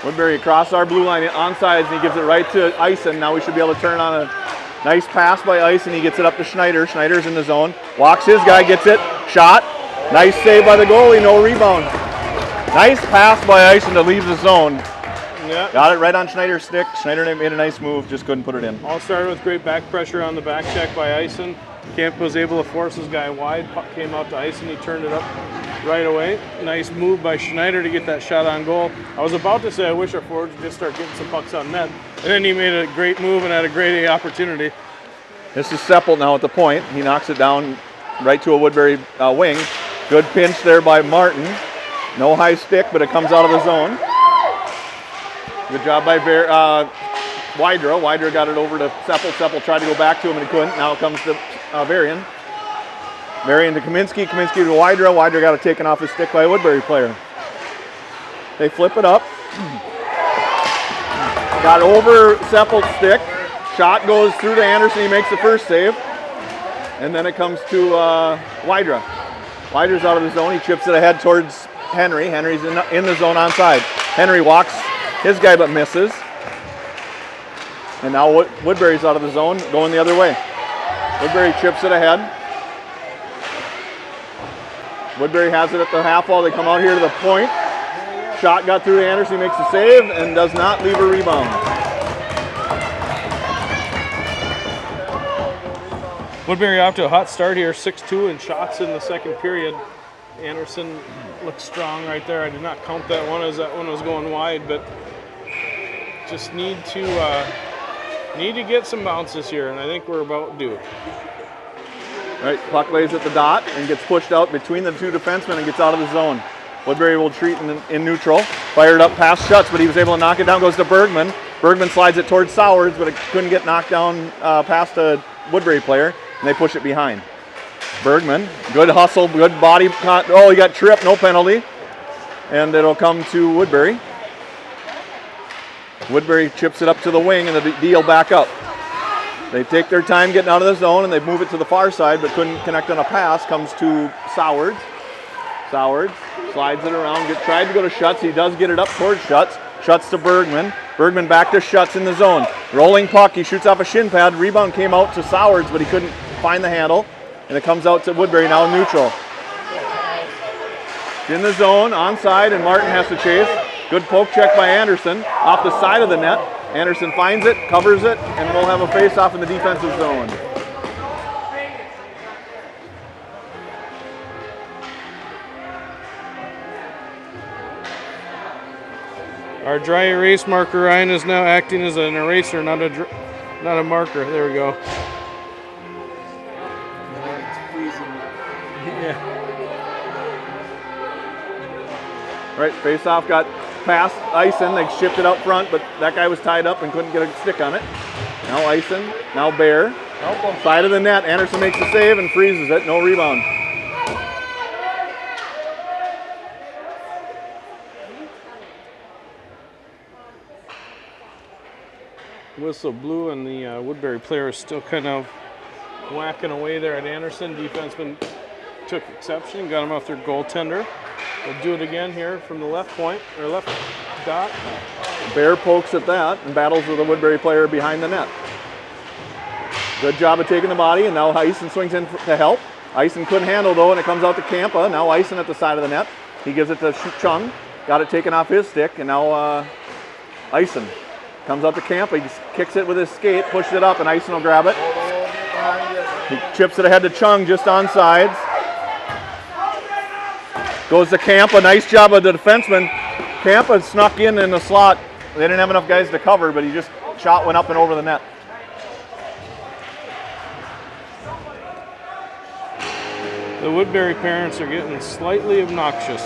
Woodbury across our blue line on sides, and he gives it right to Ison. Now we should be able to turn on Nice pass by Ice, and he gets it up to Schneider. Schneider's in the zone. Walks his guy, gets it. Shot. Nice save by the goalie, no rebound. Nice pass by Ison to leave the zone. Yeah. Got it right on Schneider's stick. Schneider made a nice move, just couldn't put it in. All started with great back pressure on the back check by Ison. Kemp was able to force his guy wide. Puck came out to Ison. He turned it up right away. Nice move by Schneider to get that shot on goal. I was about to say I wish our forwards would just start getting some pucks on net. And then he made a great move and had a great opportunity. This is Seppelt now at the point. He knocks it down right to a Woodbury wing. Good pinch there by Martin. No high stick, but it comes out of the zone. Good job by Wydra. Wydra got it over to Seppelt. Seppelt tried to go back to him and he couldn't. Now it comes to Varian. Varian to Kaminsky. Kaminsky to Wydra. Wydra got it taken off his stick by a Woodbury player. They flip it up. Got over Seppelt's stick. Shot goes through to Anderson. He makes the first save. And then it comes to Wydra. Wydra's out of the zone. He chips it ahead towards Henry. Henry's in the zone onside. Henry walks his guy but misses. And now Woodbury's out of the zone going the other way. Woodbury chips it ahead. Woodbury has it at the half wall. They come out here to the point. Shot got through to Anderson. He makes the save and does not leave a rebound. Woodbury off to a hot start here, 6-2 in shots in the second period. Anderson looks strong right there. I did not count that one as that one was going wide, but just need to get some bounces here, and I think we're about due. Right, puck lays at the dot and gets pushed out between the two defensemen and gets out of the zone. Woodbury will treat in neutral. Fired up past Schutz, but he was able to knock it down. Goes to Bergman. Bergman slides it towards Sowards, but it couldn't get knocked down past a Woodbury player, and they push it behind. Bergman, good hustle, good body. Oh, he got tripped, no penalty. And it'll come to Woodbury. Woodbury chips it up to the wing, and the deal back up. They take their time getting out of the zone, and they move it to the far side, but couldn't connect on a pass. Comes to Sowards. Sowards slides it around, tried to go to Schutz. He does get it up towards Schutz. Schutz to Bergman. Bergman back to Schutz in the zone. Rolling puck, he shoots off a shin pad. Rebound came out to Sowards, but he couldn't find the handle. And it comes out to Woodbury, now neutral. In the zone, onside, and Martin has to chase. Good poke check by Anderson off the side of the net. Anderson finds it, covers it, and we'll have a face-off in the defensive zone. Our dry erase marker, Ryan, is now acting as an eraser, not a marker. There we go. Yeah. Right, face-off got past Ison. They shipped it up front, but that guy was tied up and couldn't get a stick on it. Now Ison, now Bear. Side of the net. Anderson makes the save and freezes it. No rebound. Whistle blew, and the Woodbury player is still kind of whacking away there at Anderson. Defenseman took exception, got him off their goaltender. They'll do it again here from the left point, or left dot. Bear pokes at that and battles with the Woodbury player behind the net. Good job of taking the body, and now Ison swings in to help. Ison couldn't handle though, and it comes out to Kampa. Now Ison at the side of the net. He gives it to Chung. Got it taken off his stick, and now Ison comes out to Kampa. He just kicks it with his skate, pushes it up, and Ison will grab it. He chips it ahead to Chung just on sides. Goes to Kampa. Nice job of the defenseman. Kampa snuck in the slot. They didn't have enough guys to cover, but he just shot went up and over the net. The Woodbury parents are getting slightly obnoxious.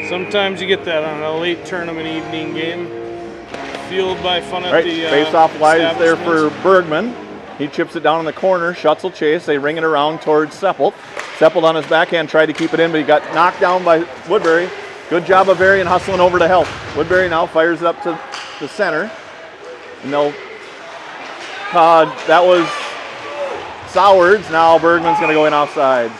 Sometimes you get that on a late tournament evening game. Fueled by fun at the face-off lies there for Bergman. He chips it down in the corner. Schutz will chase. They ring it around towards Seppelt. Seppelt on his backhand tried to keep it in, but he got knocked down by Woodbury. Good job of Varian hustling over to help. Woodbury now fires it up to the center. And they'll, that was Sowards. Now Bergman's going to go in offsides.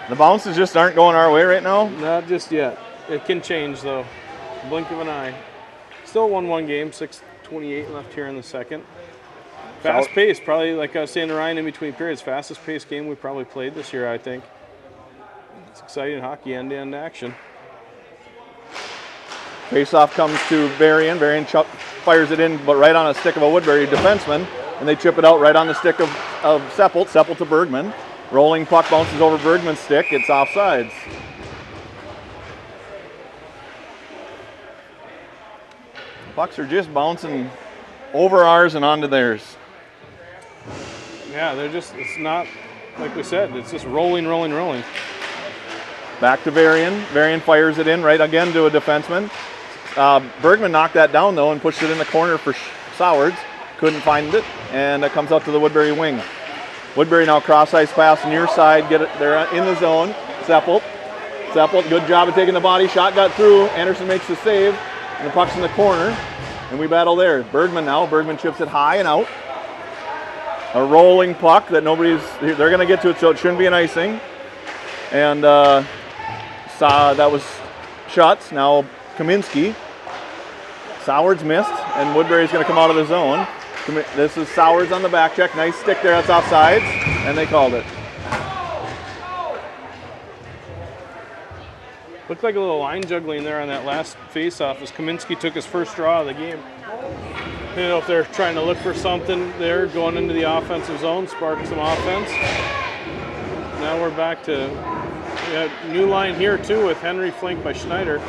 The bounces just aren't going our way right now. Not just yet. It can change though. Blink of an eye. still 1-1 game, 6:28 left here in the second. Fast paced, probably like I was saying to Ryan in between periods, fastest paced game we probably played this year, I think. It's exciting hockey, end-to-end action. Face-off comes to Varian. Varian fires it in, but right on a stick of a Woodbury defenseman, and they chip it out right on the stick of Seppelt. Seppelt to Bergman. Rolling puck bounces over Bergman's stick. It's offsides. Pucks are just bouncing over ours and onto theirs. Yeah, it's not, like we said, it's just rolling. Back to Varian. Varian fires it in right again to a defenseman. Bergman knocked that down though and pushed it in the corner for Sowards. Couldn't find it, and it comes out to the Woodbury wing. Woodbury now cross ice pass near side. Get it there in the zone. Seppelt, good job of taking the body shot. Got through. Anderson makes the save, and the puck's in the corner, and we battle there. Bergman now. Bergman chips it high and out. A rolling puck that they're going to get to it, so it shouldn't be an icing. And that was Schutz. Now Kaminsky. Sowards missed, and Woodbury's going to come out of the zone. This is Sowards on the back check. Nice stick there. That's offsides, and they called it. Looked like a little line juggling there on that last face-off as Kaminsky took his first draw of the game. I don't know if they're trying to look for something there going into the offensive zone, spark some offense. Now we're back to new line here too with Henry flanked by Schneider.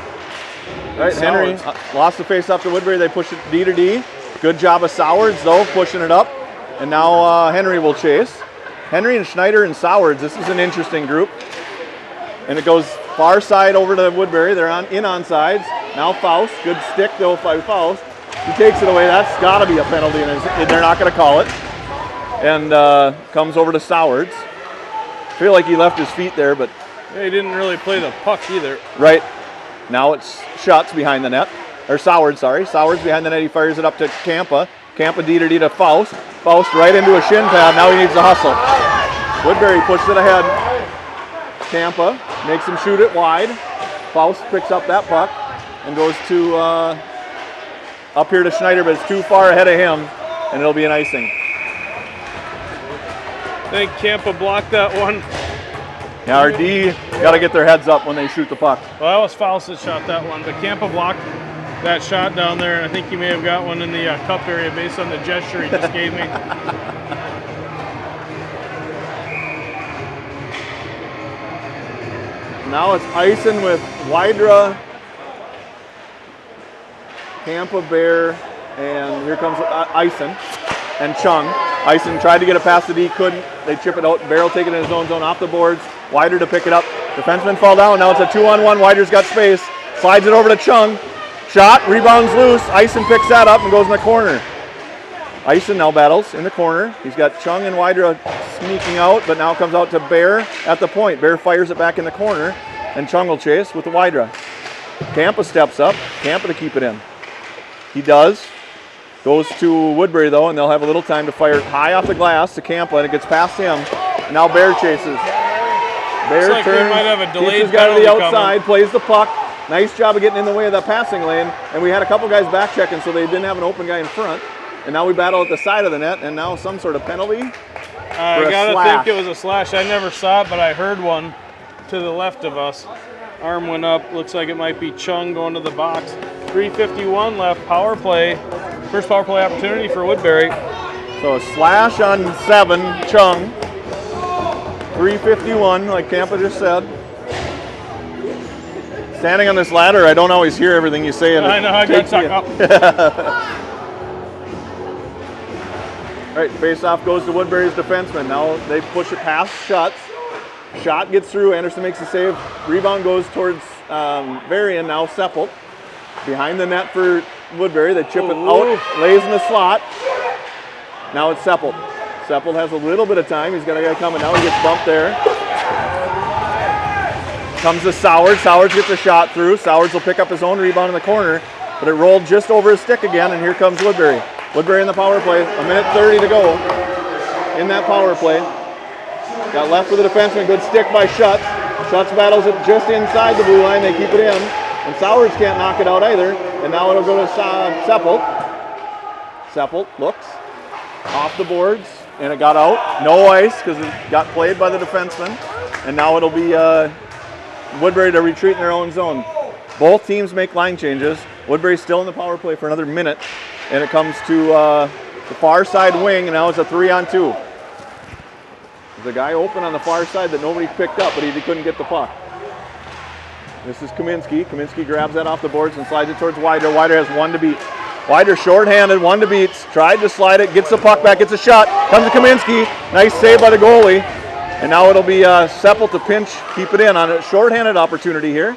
Right, Henry lost the face-off to Woodbury. They push it D to D. Good job of Sowards though, pushing it up. And now Henry will chase. Henry and Schneider and Sowards, this is an interesting group. And it goes far side over to Woodbury. They're in onsides. Now Faust, good stick though by Faust. He takes it away. That's got to be a penalty, and they're not going to call it. And comes over to Sowards. I feel like he left his feet there, but yeah, he didn't really play the puck either. Right. Now it's Schutz behind the net. Or Sowards, sorry. Sowards behind the net. He fires it up to Campa. Campa D to D to Faust. Faust right into a shin pad. Now he needs to hustle. Woodbury pushes it ahead. Campa makes him shoot it wide. Faust picks up that puck and goes to up here to Schneider, but it's too far ahead of him, and it'll be an icing. I think Campa blocked that one. Yeah, our D got to get their heads up when they shoot the puck. Well, that was Faust that shot that one, but Campa blocked that shot down there, and I think he may have got one in the cup area based on the gesture he just gave me. Now it's icing with Wydra, Campa, Bear, and here comes Ison and Chung. Ison tried to get it past the D, couldn't. They chip it out. Bear will take it in his own zone off the boards. Wydra to pick it up. Defensemen fall down. Now it's a 2-on-1. Wydra's got space. Slides it over to Chung. Shot, rebounds loose. Ison picks that up and goes in the corner. Ison now battles in the corner. He's got Chung and Wydra sneaking out, but now comes out to Bear at the point. Bear fires it back in the corner, and Chung will chase with the Wydra. Campa steps up. Campa to keep it in. He does. Goes to Woodbury though, and they'll have a little time to fire high off the glass to Campa, and it gets past him. And now Bear chases. Bear like turns, might have a delayed keeps his guy to the penalty outside, coming. plays the puck. Nice job of getting in the way of that passing lane. And we had a couple guys back checking, so they didn't have an open guy in front. And now we battle at the side of the net, and now some sort of penalty. I gotta think it was a slash. I never saw it, but I heard one to the left of us. Arm went up. Looks like it might be Chung going to the box. 3:51 left. Power play. First power play opportunity for Woodbury. So a slash on 7, Chung. 3:51, like Campa just said. Standing on this ladder, I don't always hear everything you say. I know, I got stuck up. All right, face-off goes to Woodbury's defenseman. Now they push it past Schutz. Shot gets through, Anderson makes the save. Rebound goes towards Varian, now Seppelt. Behind the net for Woodbury, they chip it out, lays in the slot. Now it's Seppelt. Seppelt has a little bit of time. He's got a guy coming now. He gets bumped there. Comes to Sowards. Sowards gets a shot through. Sowards will pick up his own rebound in the corner, but it rolled just over his stick again, and here comes Woodbury. Woodbury in the power play. 1:30 to go in that power play. Got left for the defenseman. Good stick by Schutz. Schutz battles it just inside the blue line. They keep it in. And Sowards can't knock it out either. and now it'll go to Seppelt. Seppelt looks off the boards, and it got out. No ice because it got played by the defenseman, and now it'll be Woodbury to retreat in their own zone. Both teams make line changes. Woodbury's still in the power play for another minute, and it comes to the far side wing, and now it's a 3-on-2. There's a guy open on the far side that nobody picked up, but he couldn't get the puck. This is Kaminsky. Kaminsky grabs that off the boards and slides it towards Wider. Wider has one to beat. Wider shorthanded, one to beat. Tried to slide it, gets the puck back, gets a shot. Comes to Kaminsky. Nice save by the goalie. And now it'll be Seppelt to pinch, keep it in on a shorthanded opportunity here.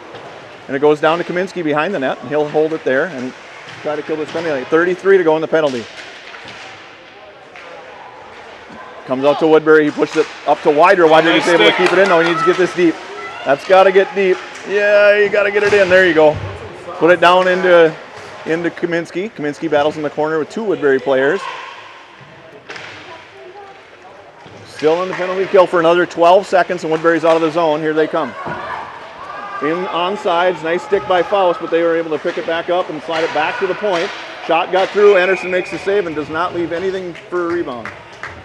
And it goes down to Kaminsky behind the net, and he'll hold it there and try to kill this penalty. 33 to go in the penalty. Comes out to Woodbury. He pushes it up to Wider. Wider is able to keep it in. No, he needs to get this deep. That's got to get deep. Yeah, you got to get it in. There you go. Put it down into Kaminsky. Kaminsky battles in the corner with 2 Woodbury players. Still in the penalty kill for another 12 seconds, and Woodbury's out of the zone. Here they come. In onsides, nice stick by Faust, but they were able to pick it back up and slide it back to the point. Shot got through. Anderson makes the save and does not leave anything for a rebound.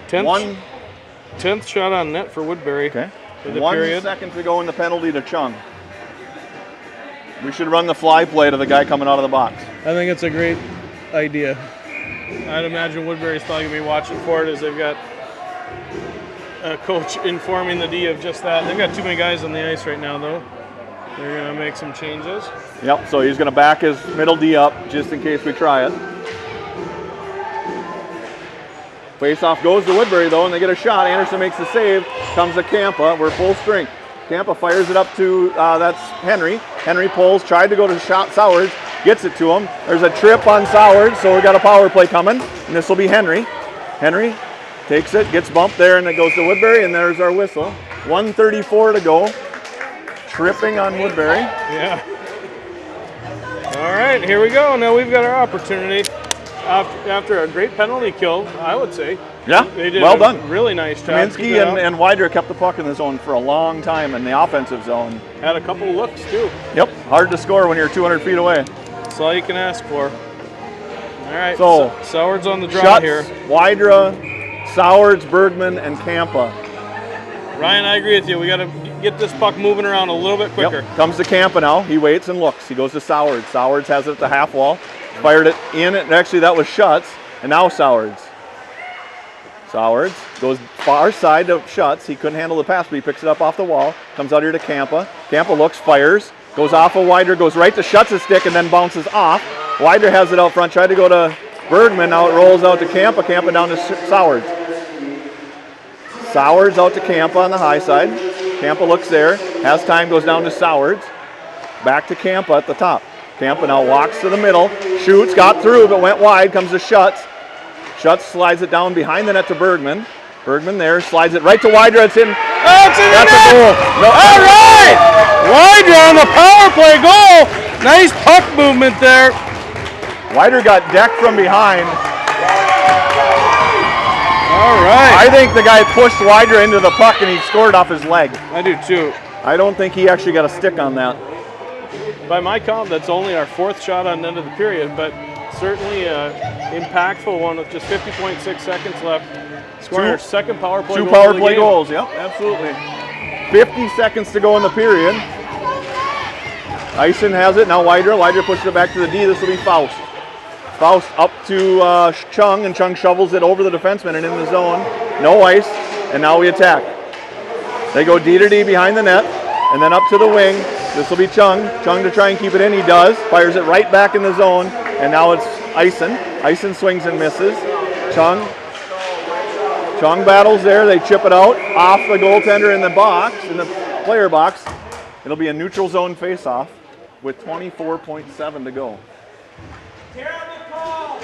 10th shot on net for Woodbury. Okay. For the 1 period. second to go in the penalty to Chung. We should run the fly play to the guy coming out of the box. I think it's a great idea. I'd imagine Woodbury's probably going to be watching for it as they've got a coach informing the D of just that. They've got too many guys on the ice right now, though. They're going to make some changes. Yep, so he's going to back his middle D up just in case we try it. Face-off goes to Woodbury, though, and they get a shot. Anderson makes the save. Comes to Campa. We're full strength. Campa fires it up to, that's Henry. Henry pulls, tried to go to Sowers, gets it to him. There's a trip on Sowers, so we got a power play coming, and this will be Henry. Henry takes it, gets bumped there, and it goes to Woodbury, and there's our whistle. 1:34 to go. Tripping on Woodbury. Yeah. All right, here we go. Now we've got our opportunity. After a great penalty kill, I would say. Yeah, they did well done. Really nice job. Kaminsky and Wider kept the puck in the zone for a long time in the offensive zone. Had a couple looks, too. Yep, hard to score when you're 200 feet away. That's all you can ask for. All right, so Soward's on the draw Schutz, here. Widra, Sowards, Bergman, and Campa. Ryan, I agree with you. We got to get this puck moving around a little bit quicker. Yep. Comes to Campa now. He waits and looks. He goes to Sowards. Sowards has it at the half wall. Fired it in. And actually, that was Schutz. And now Sowards. Sowards goes far side to Schutz. He couldn't handle the pass, but he picks it up off the wall. Comes out here to Campa. Campa looks, fires. Goes off of Wider, goes right to Schutz's stick, and then bounces off. Wider has it out front. Tried to go to Bergman. Now it rolls out to Campa. Campa down to Sowards. Sowards out to Campa on the high side. Campa looks there. Has time, goes down to Sowards. Back to Campa at the top. Campa now walks to the middle. Shoots, got through, but went wide. Comes to Schutz. Schutz slides it down behind the net to Bergman. Bergman there, slides it right to Wider. It's in. Oh, it's in the net! That's a goal. No. All right! Wider on the power play goal. Nice puck movement there. Wider got decked from behind. All right. I think the guy pushed Wider into the puck and he scored off his leg. I do too. I don't think he actually got a stick on that. By my count, that's only our 4th shot on the end of the period, but certainly impactful one with just 50.6 seconds left. Scoring our 2nd power play goal. 2 power play goals, yep. Absolutely. 50 seconds to go in the period. Eisen has it, now Wider. Wider pushes it back to the D. This will be Faust. Faust up to Chung, and Chung shovels it over the defenseman and in the zone. No ice, and now we attack. They go D to D behind the net, and then up to the wing. This will be Chung. Chung to try and keep it in. He does. Fires it right back in the zone, and now it's Eisen. Eisen swings and misses. Chung battles there. They chip it out off the goaltender in the box, in the player box. It'll be a neutral zone face-off with 24.7 to go. Terrible call.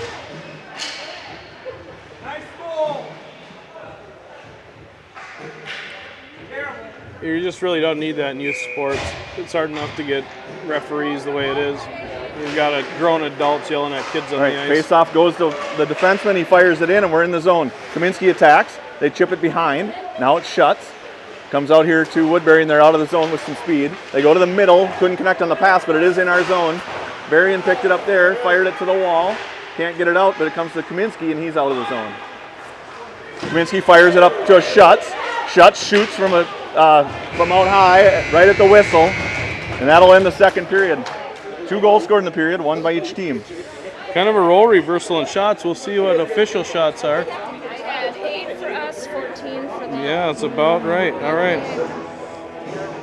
Nice goal. Terrible. You just really don't need that in youth sports. It's hard enough to get referees the way it is. You've got grown adults yelling at kids on the ice. Face-off goes to the defenseman. He fires it in, and we're in the zone. Kaminsky attacks. They chip it behind. Now it's Schutz. Comes out here to Woodbury, and they're out of the zone with some speed. They go to the middle. Couldn't connect on the pass, but it is in our zone. Berrien picked it up there, fired it to the wall. Can't get it out, but it comes to Kaminsky, and he's out of the zone. Kaminsky fires it up to Schutz. Schutz shoots from out high, right at the whistle, and that'll end the second period. 2 goals scored in the period, 1 by each team. Kind of a role reversal in shots. We'll see what official shots are. I had 8 for us, 14 for them. Yeah, that's about right. All right.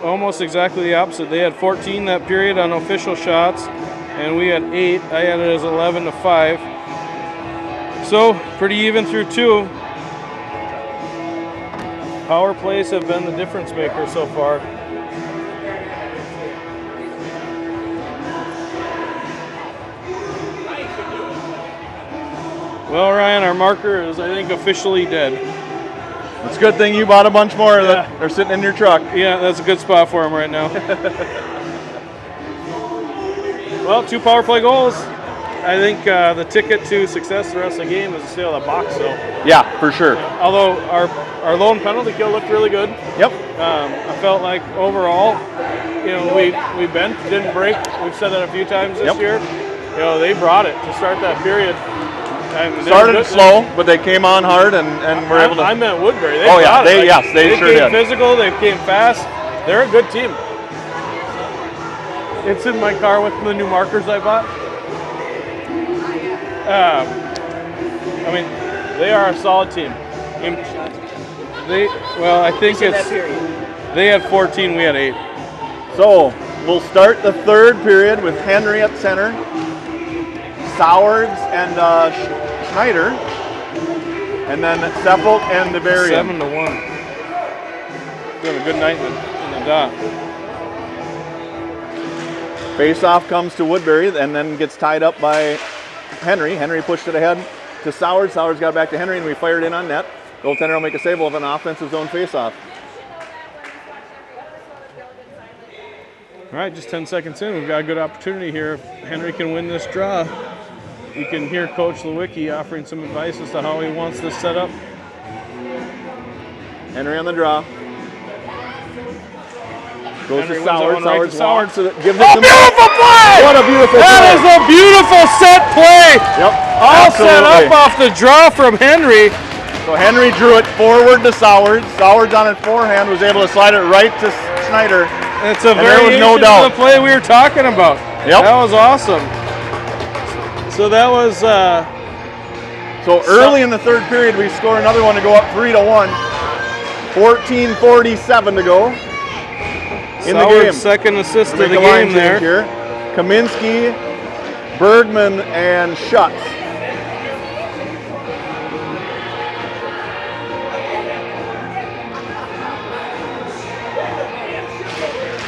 Almost exactly the opposite. They had 14 that period on official shots, and we had 8. I had it as 11-5. So pretty even through 2. Power plays have been the difference maker so far. Well, Ryan, our marker is, I think, officially dead. It's a good thing you bought a bunch more that are sitting in your truck. Yeah, that's a good spot for him right now. Well, 2 power play goals. I think the ticket to success the rest of the game is to stay on the box, though. Yeah, for sure. Although our lone penalty kill looked really good. Yep. I felt like overall, we bent, didn't break. We've said that a few times this year. They brought it to start that period. Started slow, but they came on hard and were able to. I meant Woodbury. They oh yeah, brought it. they sure came did. Physical. They came fast. They're a good team. It's in my car with the new markers I bought. I mean, they are a solid team. I think it's. They had 14. We had 8. So we'll start the third period with Henry at center, Sowards and Schneider, and then Seppelt and Berrien. 7-1. Doing a good night in the dot. Face-off comes to Woodbury and then gets tied up by Henry. Henry pushed it ahead to Sowards. Sowards got back to Henry, and we fired in on net. Goaltender will make a save of an offensive zone face-off. All right, just 10 seconds in. We've got a good opportunity here. If Henry can win this draw, you can hear Coach Lewicki offering some advice as to how he wants this set up. Henry on the draw. Goes Henry to wins that Sowards. one right to Sowards Sowards. walks. Gives it to Beautiful play! What a beautiful That play. is a beautiful set play! Yep. All set up absolutely. off the draw from Henry. So Henry drew it forward to Sowards. Sowards on his forehand was able to slide it right to Schneider. It's a And there was variation no doubt. of the play we were talking about. Yep. That was awesome. So that was So early in the third period, we score another one to go up 3-1. 14:47 to go in the game. second assist of the Make a line game there. change here. Kaminsky, Bergman, and Schutz.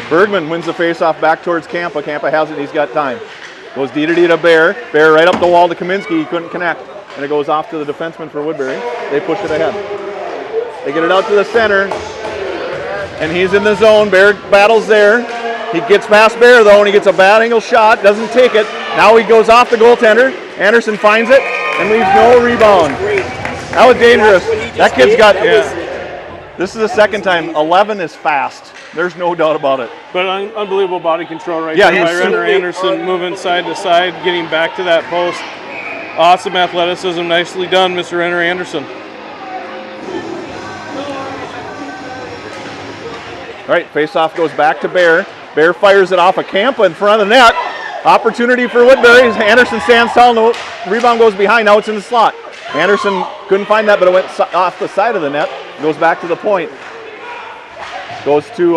Bergman wins the faceoff back towards Campa. Campa has it, he's got time. Goes D to Bear. Bear right up the wall to Kaminsky, he couldn't connect. And it goes off to the defenseman for Woodbury. They push it ahead. They get it out to the center. And he's in the zone. Bear battles there. He gets past Bear though, and he gets a bad angle shot. Doesn't take it. Now he goes off the goaltender. Anderson finds it and leaves no rebound. That was dangerous. That kid's got. This is the second time. 11 is fast. There's no doubt about it. But unbelievable body control right Yeah, there by he's Renner Anderson, moving side to side, getting back to that post. Awesome athleticism. Nicely done, Mr. Renner Anderson. All right, face-off goes back to Bear. Bear fires it off a Campa in front of the net. Opportunity for Woodbury. Anderson stands tall. No, rebound goes behind. Now it's in the slot. Anderson couldn't find that, but it went off the side of the net. Goes back to the point. Goes to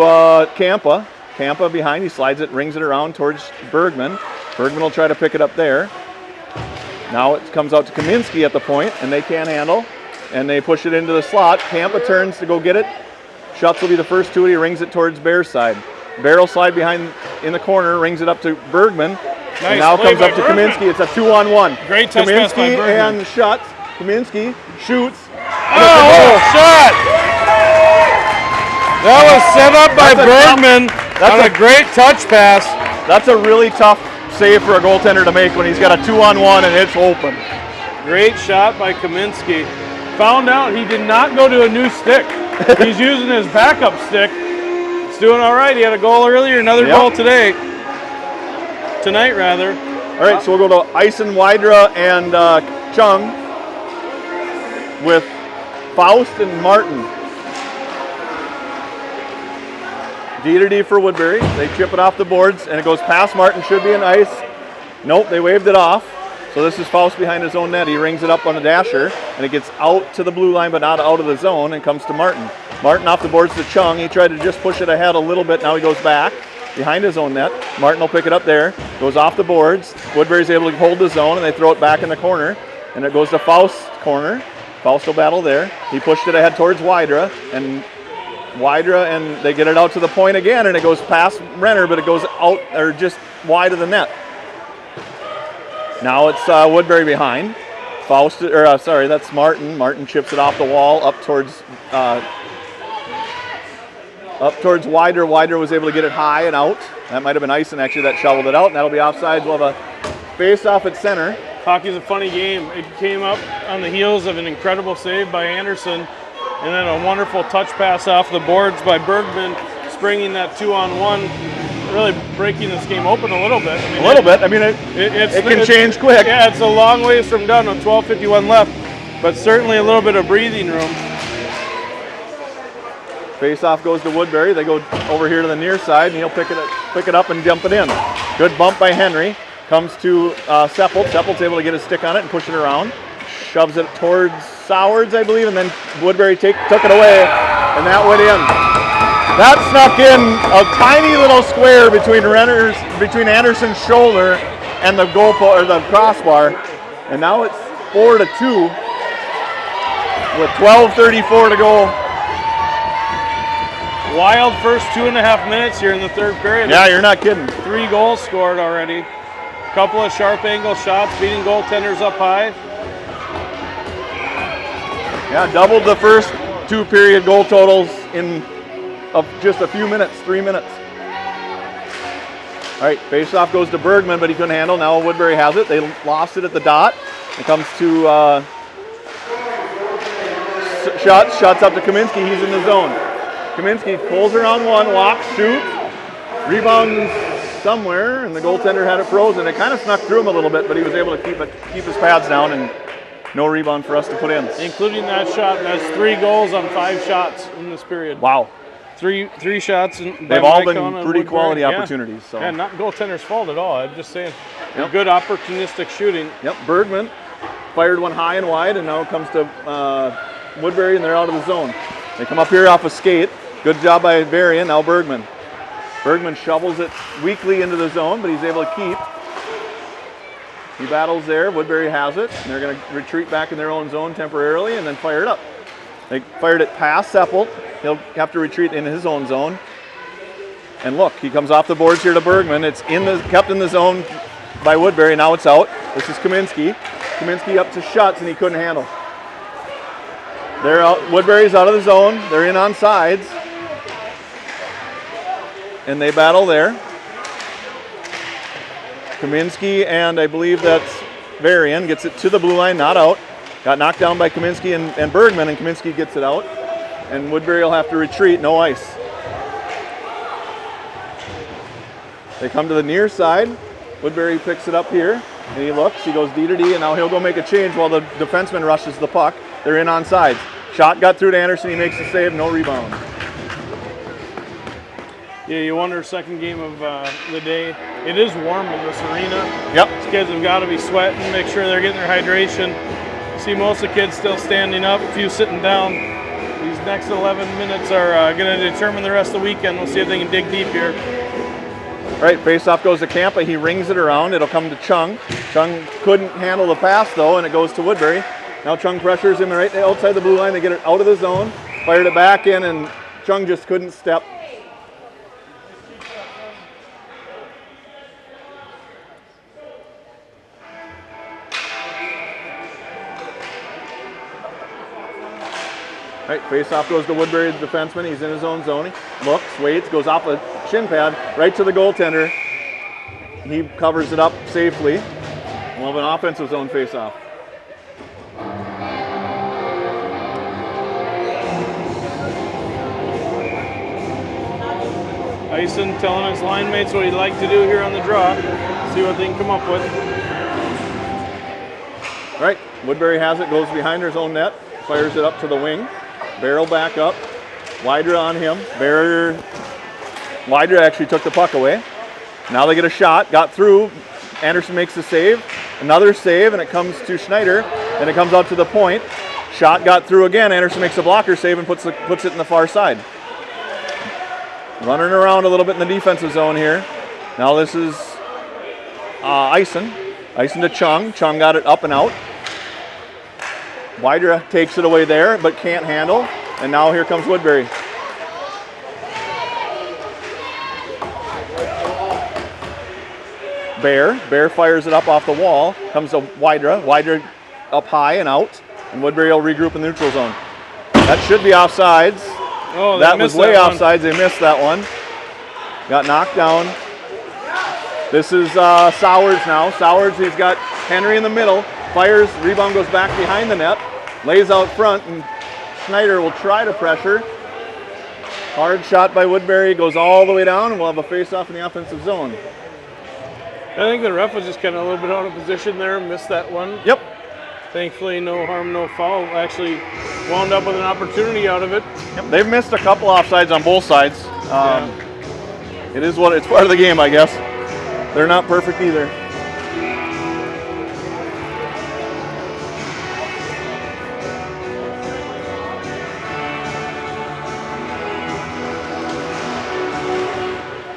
Campa. Campa behind. He slides it, rings it around towards Bergman. Bergman will try to pick it up there. Now it comes out to Kaminsky at the point, and they can't handle. And they push it into the slot. Campa turns to go get it. Schutz will be the first to it. He rings it towards Bear's side. Bear will slide behind in the corner, rings it up to Bergman. Nice and now play comes by up to Bergman. Kaminsky. It's a 2-on-1. Great touch pass by Kaminsky Bergman. and Schutz. Kaminsky shoots. Oh, shot! That was set up by Bergman on a great touch pass. That's a really tough save for a goaltender to make when he's got a 2-on-1 and it's open. Great shot by Kaminsky. Found out he did not go to a new stick. He's using his backup stick. It's doing all right. He had a goal earlier, another goal today. Tonight, rather. All right, so we'll go to Ison, Wydra, and Chung with Faust and Martin. D to D for Woodbury. They chip it off the boards, and it goes past Martin. Should be an ice. Nope, they waved it off. So this is Faust behind his own net. He rings it up on a dasher, and it gets out to the blue line, but not out of the zone, and comes to Martin. Martin off the boards to Chung. He tried to just push it ahead a little bit. Now he goes back behind his own net. Martin will pick it up there. Goes off the boards. Woodbury's able to hold the zone, and they throw it back in the corner, and it goes to Faust's corner. Faust will battle there. He pushed it ahead towards Wydra, and they get it out to the point again, and it goes past Renner, but it goes out or just wide of the net. Now it's Woodbury behind. That's Martin. Martin chips it off the wall up towards Wydra. Wydra was able to get it high and out. That might have been Ison actually that shoveled it out, and that'll be offside. We'll have a face-off at center. Hockey's a funny game. It came up on the heels of an incredible save by Anderson, and then a wonderful touch pass off the boards by Bergman, springing that 2-on-1. Really breaking this game open a little bit. It can change quick. Yeah, it's a long ways from done with 12:51 left, but certainly a little bit of breathing room. Face-off goes to Woodbury. They go over here to the near side, and he'll pick it up and dump it in. Good bump by Henry. Comes to Seppelt. Seppelt's able to get his stick on it and push it around. Shoves it towards Sowards, I believe, and then Woodbury took it away, and that went in. That snuck in a tiny little square between Anderson's shoulder and the the crossbar, and now it's 4-2 with 12:34 to go. Wild first 2.5 minutes here in the third period. Yeah, you're not kidding. 3 goals scored already. Couple of sharp angle shots, beating goaltenders up high. Yeah, doubled the first 2 period goal totals in just a few minutes, 3 minutes. All right, face-off goes to Bergman, but he couldn't handle. Now Woodbury has it. They lost it at the dot. It comes to shots up to Kaminsky. He's in the zone. Kaminsky pulls around one, walks, shoots, rebounds somewhere, and the goaltender had it frozen. It kind of snuck through him a little bit, but he was able to keep his pads down, and no rebound for us to put in. Including that shot, and that's 3 goals on 5 shots in this period. Wow. Three shots. They've all been pretty quality opportunities. So. Yeah, not goaltender's fault at all. I'm just saying, Yep. Good opportunistic shooting. Yep, Bergman fired one high and wide, and now it comes to Woodbury, and they're out of the zone. They come up here off a skate. Good job by Varian. Now Bergman. Bergman shovels it weakly into the zone, but he's able to keep. He battles there. Woodbury has it. And they're going to retreat back in their own zone temporarily and then fire it up. They fired it past Seppelt. He'll have to retreat in his own zone. And look, he comes off the boards here to Bergman. It's kept in the zone by Woodbury. Now it's out. This is Kaminsky. Kaminsky up to Schutz, and he couldn't handle. They're out. Woodbury's out of the zone. They're in on sides. And they battle there. Kaminsky, and I believe that's Varian, gets it to the blue line, not out. Got knocked down by Kaminsky and Bergman, and Kaminsky gets it out. And Woodbury will have to retreat, no ice. They come to the near side. Woodbury picks it up here, and he looks, he goes D to D, and now he'll go make a change while the defenseman rushes the puck. They're in on sides. Shot got through to Anderson, he makes the save, no rebound. Yeah, you wonder, second game of the day. It is warm in this arena. Yep. These kids have got to be sweating, make sure they're getting their hydration. See most of the kids still standing up, a few sitting down. These next 11 minutes are going to determine the rest of the weekend. We'll see if they can dig deep here. All right, face-off goes to Campa. He rings it around. It'll come to Chung. Chung couldn't handle the pass, though, and it goes to Woodbury. Now Chung pressures him right outside the blue line. They get it out of the zone, fired it back in, and Chung just couldn't step. All right, face-off goes to Woodbury, the defenseman. He's in his own zone. He looks, waits, goes off a shin pad, right to the goaltender. He covers it up safely. We'll have an offensive zone face-off. Ison telling his line mates what he'd like to do here on the draw. See what they can come up with. All right, Woodbury has it, goes behind his own net, fires it up to the wing. Barrel back up, Wydra on him. Wydra actually took the puck away. Now they get a shot, got through. Anderson makes the save, another save, and it comes to Schneider, and it comes out to the point. Shot got through again. Anderson makes a blocker save and puts it in the far side. Running around a little bit in the defensive zone here. Now this is Eisen. Eisen to Chung. Chung got it up and out. Wydra takes it away there, but can't handle. And now here comes Woodbury. Bear fires it up off the wall. Comes to Wydra. Wydra up high and out. And Woodbury will regroup in the neutral zone. That should be offsides. Oh, that was way offsides. They missed that one. Got knocked down. This is Sowers now. Sowers, he's got Henry in the middle. Fires, rebound goes back behind the net. Lays out front, and Schneider will try to pressure. Hard shot by Woodbury, goes all the way down, and we'll have a face-off in the offensive zone. I think the ref was just kind of a little bit out of position there, missed that one. Yep. Thankfully, no harm, no foul. Actually wound up with an opportunity out of it. Yep. They've missed a couple offsides on both sides. It is what it's part of the game, I guess. They're not perfect either.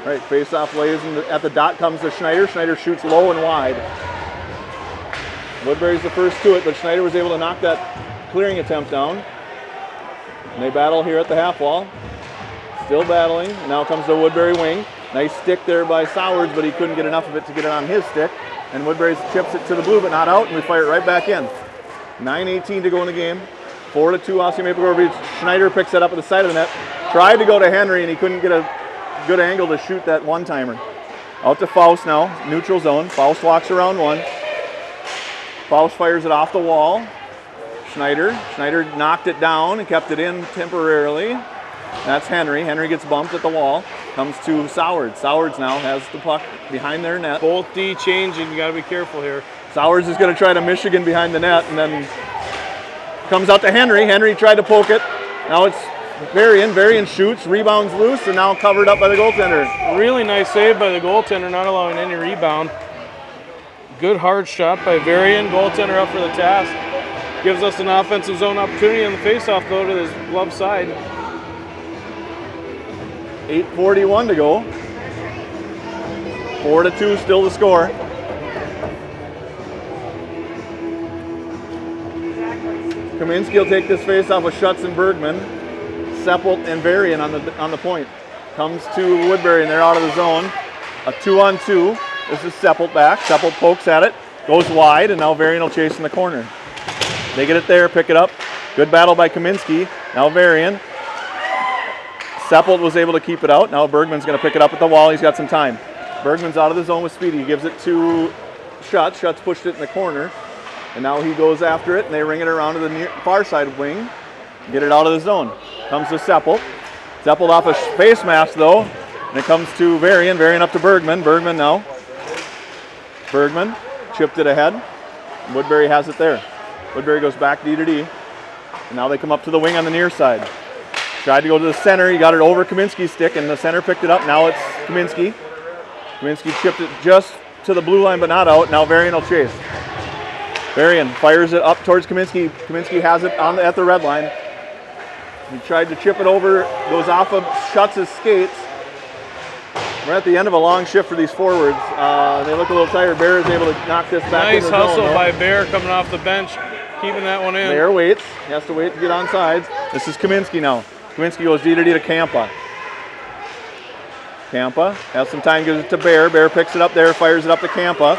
All right, face-off lays at the dot comes to Schneider. Schneider shoots low and wide. Woodbury's the first to it, but Schneider was able to knock that clearing attempt down. And they battle here at the half wall. Still battling. And now comes the Woodbury wing. Nice stick there by Sowers, but he couldn't get enough of it to get it on his stick. And Woodbury chips it to the blue, but not out, and we fire it right back in. 9:18 to go in the game. 4-2 Osseo Maple Grove leads. Schneider picks that up at the side of the net. Tried to go to Henry, and he couldn't get a good angle to shoot that one-timer. Out to Faust now, neutral zone. Faust walks around one. Faust fires it off the wall. Schneider knocked it down and kept it in temporarily. That's Henry. Henry gets bumped at the wall. Comes to Sowers. Sowers now has the puck behind their net. Both D changing, you got to be careful here. Sowers is going to try to Michigan behind the net, and then comes out to Henry. Henry tried to poke it. Now it's Varian. Varian shoots, rebounds loose, and now covered up by the goaltender. Really nice save by the goaltender, not allowing any rebound. Good hard shot by Varian. Goaltender up for the task. Gives us an offensive zone opportunity on the faceoff, though, to his glove side. 8:41 to go. 4-2 still the score. Kaminsky will take this faceoff with Schutz and Bergman. Seppelt and Varian on the point. Comes to Woodbury, and they're out of the zone. A 2-on-2. This is Seppelt back. Seppelt pokes at it, goes wide, and now Varian will chase in the corner. They get it there, pick it up. Good battle by Kaminsky. Now Varian. Seppelt was able to keep it out. Now Bergman's going to pick it up at the wall. He's got some time. Bergman's out of the zone with speed. He gives it to Schutz. Schutz pushed it in the corner. And now he goes after it, and they ring it around to the far side wing. Get it out of the zone. Comes to Seppelt. Seppelt off a face mask, though. And it comes to Varian. Varian up to Bergman. Bergman now. Bergman chipped it ahead. Woodbury has it there. Woodbury goes back D to D. And now they come up to the wing on the near side. Tried to go to the center. He got it over Kaminsky's stick, and the center picked it up. Now it's Kaminsky. Kaminsky chipped it just to the blue line, but not out. Now Varian will chase. Varian fires it up towards Kaminsky. Kaminsky has it at the red line. He tried to chip it over, goes off of Schutz's skates. We're at the end of a long shift for these forwards. They look a little tired. Bear is able to knock this back in the zone. Nice hustle by Bear coming off the bench, keeping that one in. Bear waits. He has to wait to get on sides. This is Kaminsky now. Kaminsky goes D to D to Kampa. Kampa has some time, gives it to Bear. Bear picks it up there, fires it up to Kampa.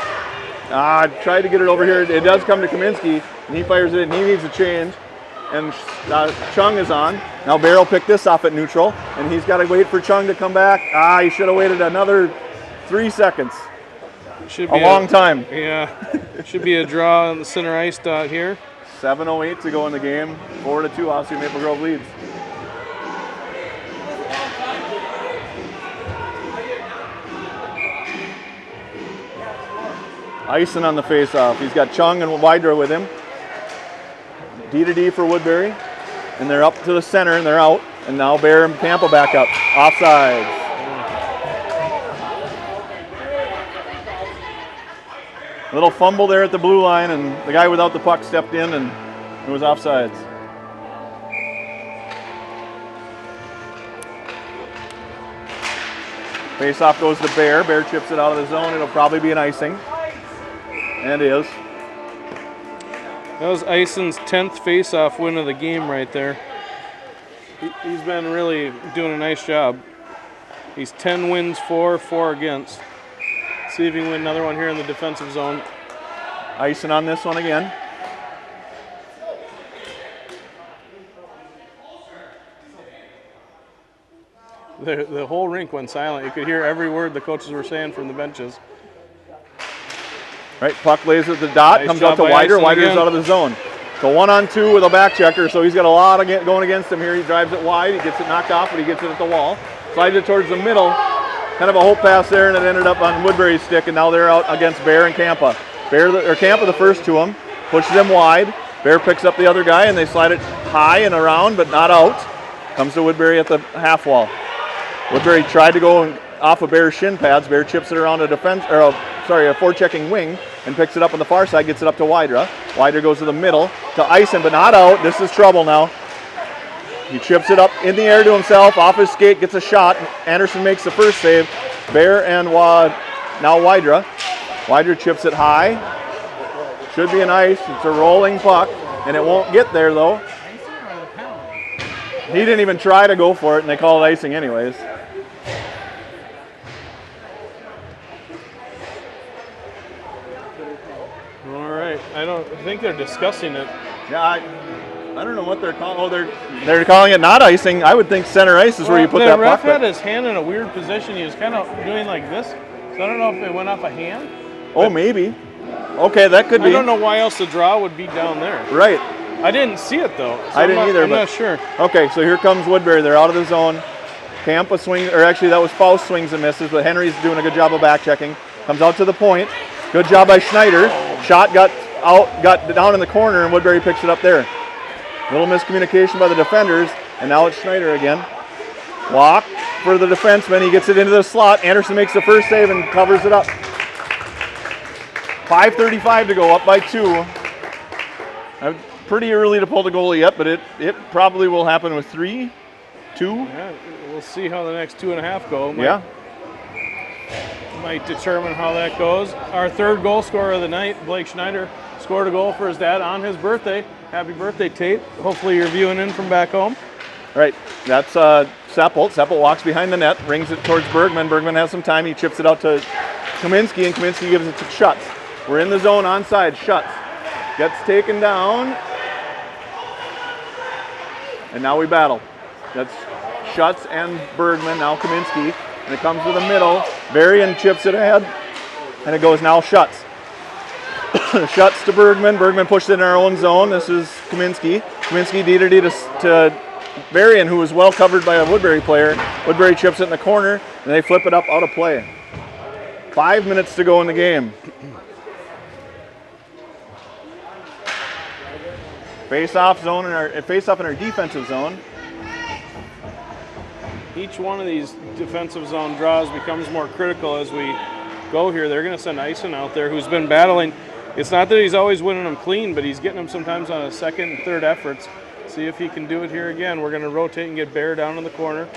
Tried to get it over here. It does come to Kaminsky, and he fires it, and he needs a change. And Chung is on. Now Bear will pick this off at neutral, and he's got to wait for Chung to come back. He should have waited another 3 seconds. Should be a long time. Yeah, should be a draw on the center ice dot here. 7:08 to go in the game. 4-2, Osseo Maple Grove leads. Ison on the face-off. He's got Chung and Wydra with him. D to D for Woodbury. And they're up to the center and they're out. And now Bear and Campa back up. Offsides. Little fumble there at the blue line, and the guy without the puck stepped in, and it was offsides. Face-off goes to Bear. Bear chips it out of the zone. It'll probably be an icing. And it is. That was Ison's 10th face-off win of the game right there. He's been really doing a nice job. He's 10 wins, 4 against. See if he can win another one here in the defensive zone. Ison on this one again. The whole rink went silent. You could hear every word the coaches were saying from the benches. Right, puck lays at the dot, Nice comes out job to by Wider. Ison Wider's again. out of the zone. So 1-on-2 with a back checker, so he's got a lot of going against him here. He drives it wide, he gets it knocked off, but he gets it at the wall. Slides it towards the middle. Kind of a hope pass there, and it ended up on Woodbury's stick, and now they're out against Bear and Campa. Campa the first to him, pushes him wide. Bear picks up the other guy, and they slide it high and around, but not out. Comes to Woodbury at the half wall. Woodbury tried to go off of Bear's shin pads. Bear chips it around a forechecking wing, and picks it up on the far side, gets it up to Wydra. Wydra goes to the middle to Ison, but not out. This is trouble now. He chips it up in the air to himself, off his skate, gets a shot. Anderson makes the first save. Bear and now Wydra. Wydra chips it high. Should be an ice. It's a rolling puck, and it won't get there though. He didn't even try to go for it, and they call it icing anyways. All right. I don't think they're discussing it. Yeah, I don't know what they're calling. Oh, they're calling it not icing. I would think center ice is where you put that The ref puck. had his hand in a weird position. He was kind of doing like this. So I don't know if it went off a hand. Oh, maybe. Okay, that could be. I don't know why else the draw would be down there. Right. I didn't see it though. So I didn't either. I'm but not sure. Okay, so here comes Woodbury. They're out of the zone. Campa swings, or actually that was Faust swings and misses, but Henry's doing a good job of back checking. Comes out to the point. Good job by Schneider. Shot got down in the corner, and Woodbury picks it up there. Little miscommunication by the defenders, and now it's Schneider again. Walk for the defenseman. He gets it into the slot. Anderson makes the first save and covers it up. 5:35 to go, up by 2. Pretty early to pull the goalie yet, but it probably will happen with 3, 2. Yeah, we'll see how the next 2.5 go. Might determine how that goes. Our third goal scorer of the night, Blake Schneider, scored a goal for his dad on his birthday. Happy birthday, Tate. Hopefully you're viewing in from back home. Right, that's Seppelt. Seppelt walks behind the net, rings it towards Bergman. Bergman has some time. He chips it out to Kaminsky, and Kaminsky gives it to Schutz. We're in the zone onside. Schutz gets taken down. And now we battle. That's Schutz and Bergman, now Kaminsky. And it comes to the middle. Varian chips it ahead. And it goes now Schutz. Schutz to Bergman. Bergman pushed it in our own zone. This is Kaminsky. Kaminsky D to Varian, who was well covered by a Woodbury player. Woodbury chips it in the corner, and they flip it up out of play. 5 minutes to go in the game. Face-off zone face-off in our defensive zone. Each one of these defensive zone draws becomes more critical as we go here. They're going to send Ison out there, who's been battling. It's not that he's always winning them clean, but he's getting them sometimes on a second and third efforts. See if he can do it here again. We're going to rotate and get Bear down in the corner.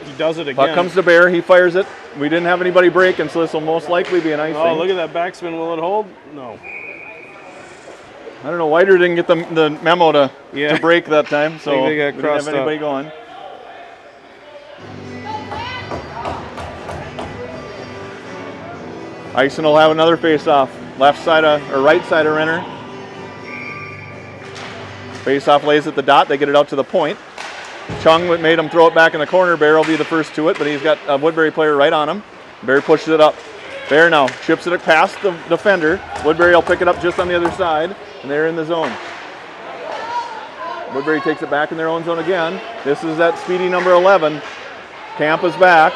He does it again. Puck comes to Bear. He fires it. We didn't have anybody breaking, so this will most likely be an icing. Oh, look at that backspin. Will it hold? No. I don't know. Wider didn't get the memo to break that time, so they got we didn't have crossed anybody up. going. Ison will have another face-off. Left side or right side of Renner. Face-off lays at the dot. They get it out to the point. Chung made him throw it back in the corner. Bear will be the first to it, but he's got a Woodbury player right on him. Bear pushes it up. Bear now chips it past the defender. Woodbury will pick it up just on the other side, and they're in the zone. Woodbury takes it back in their own zone again. This is that speedy number 11. Campa's back.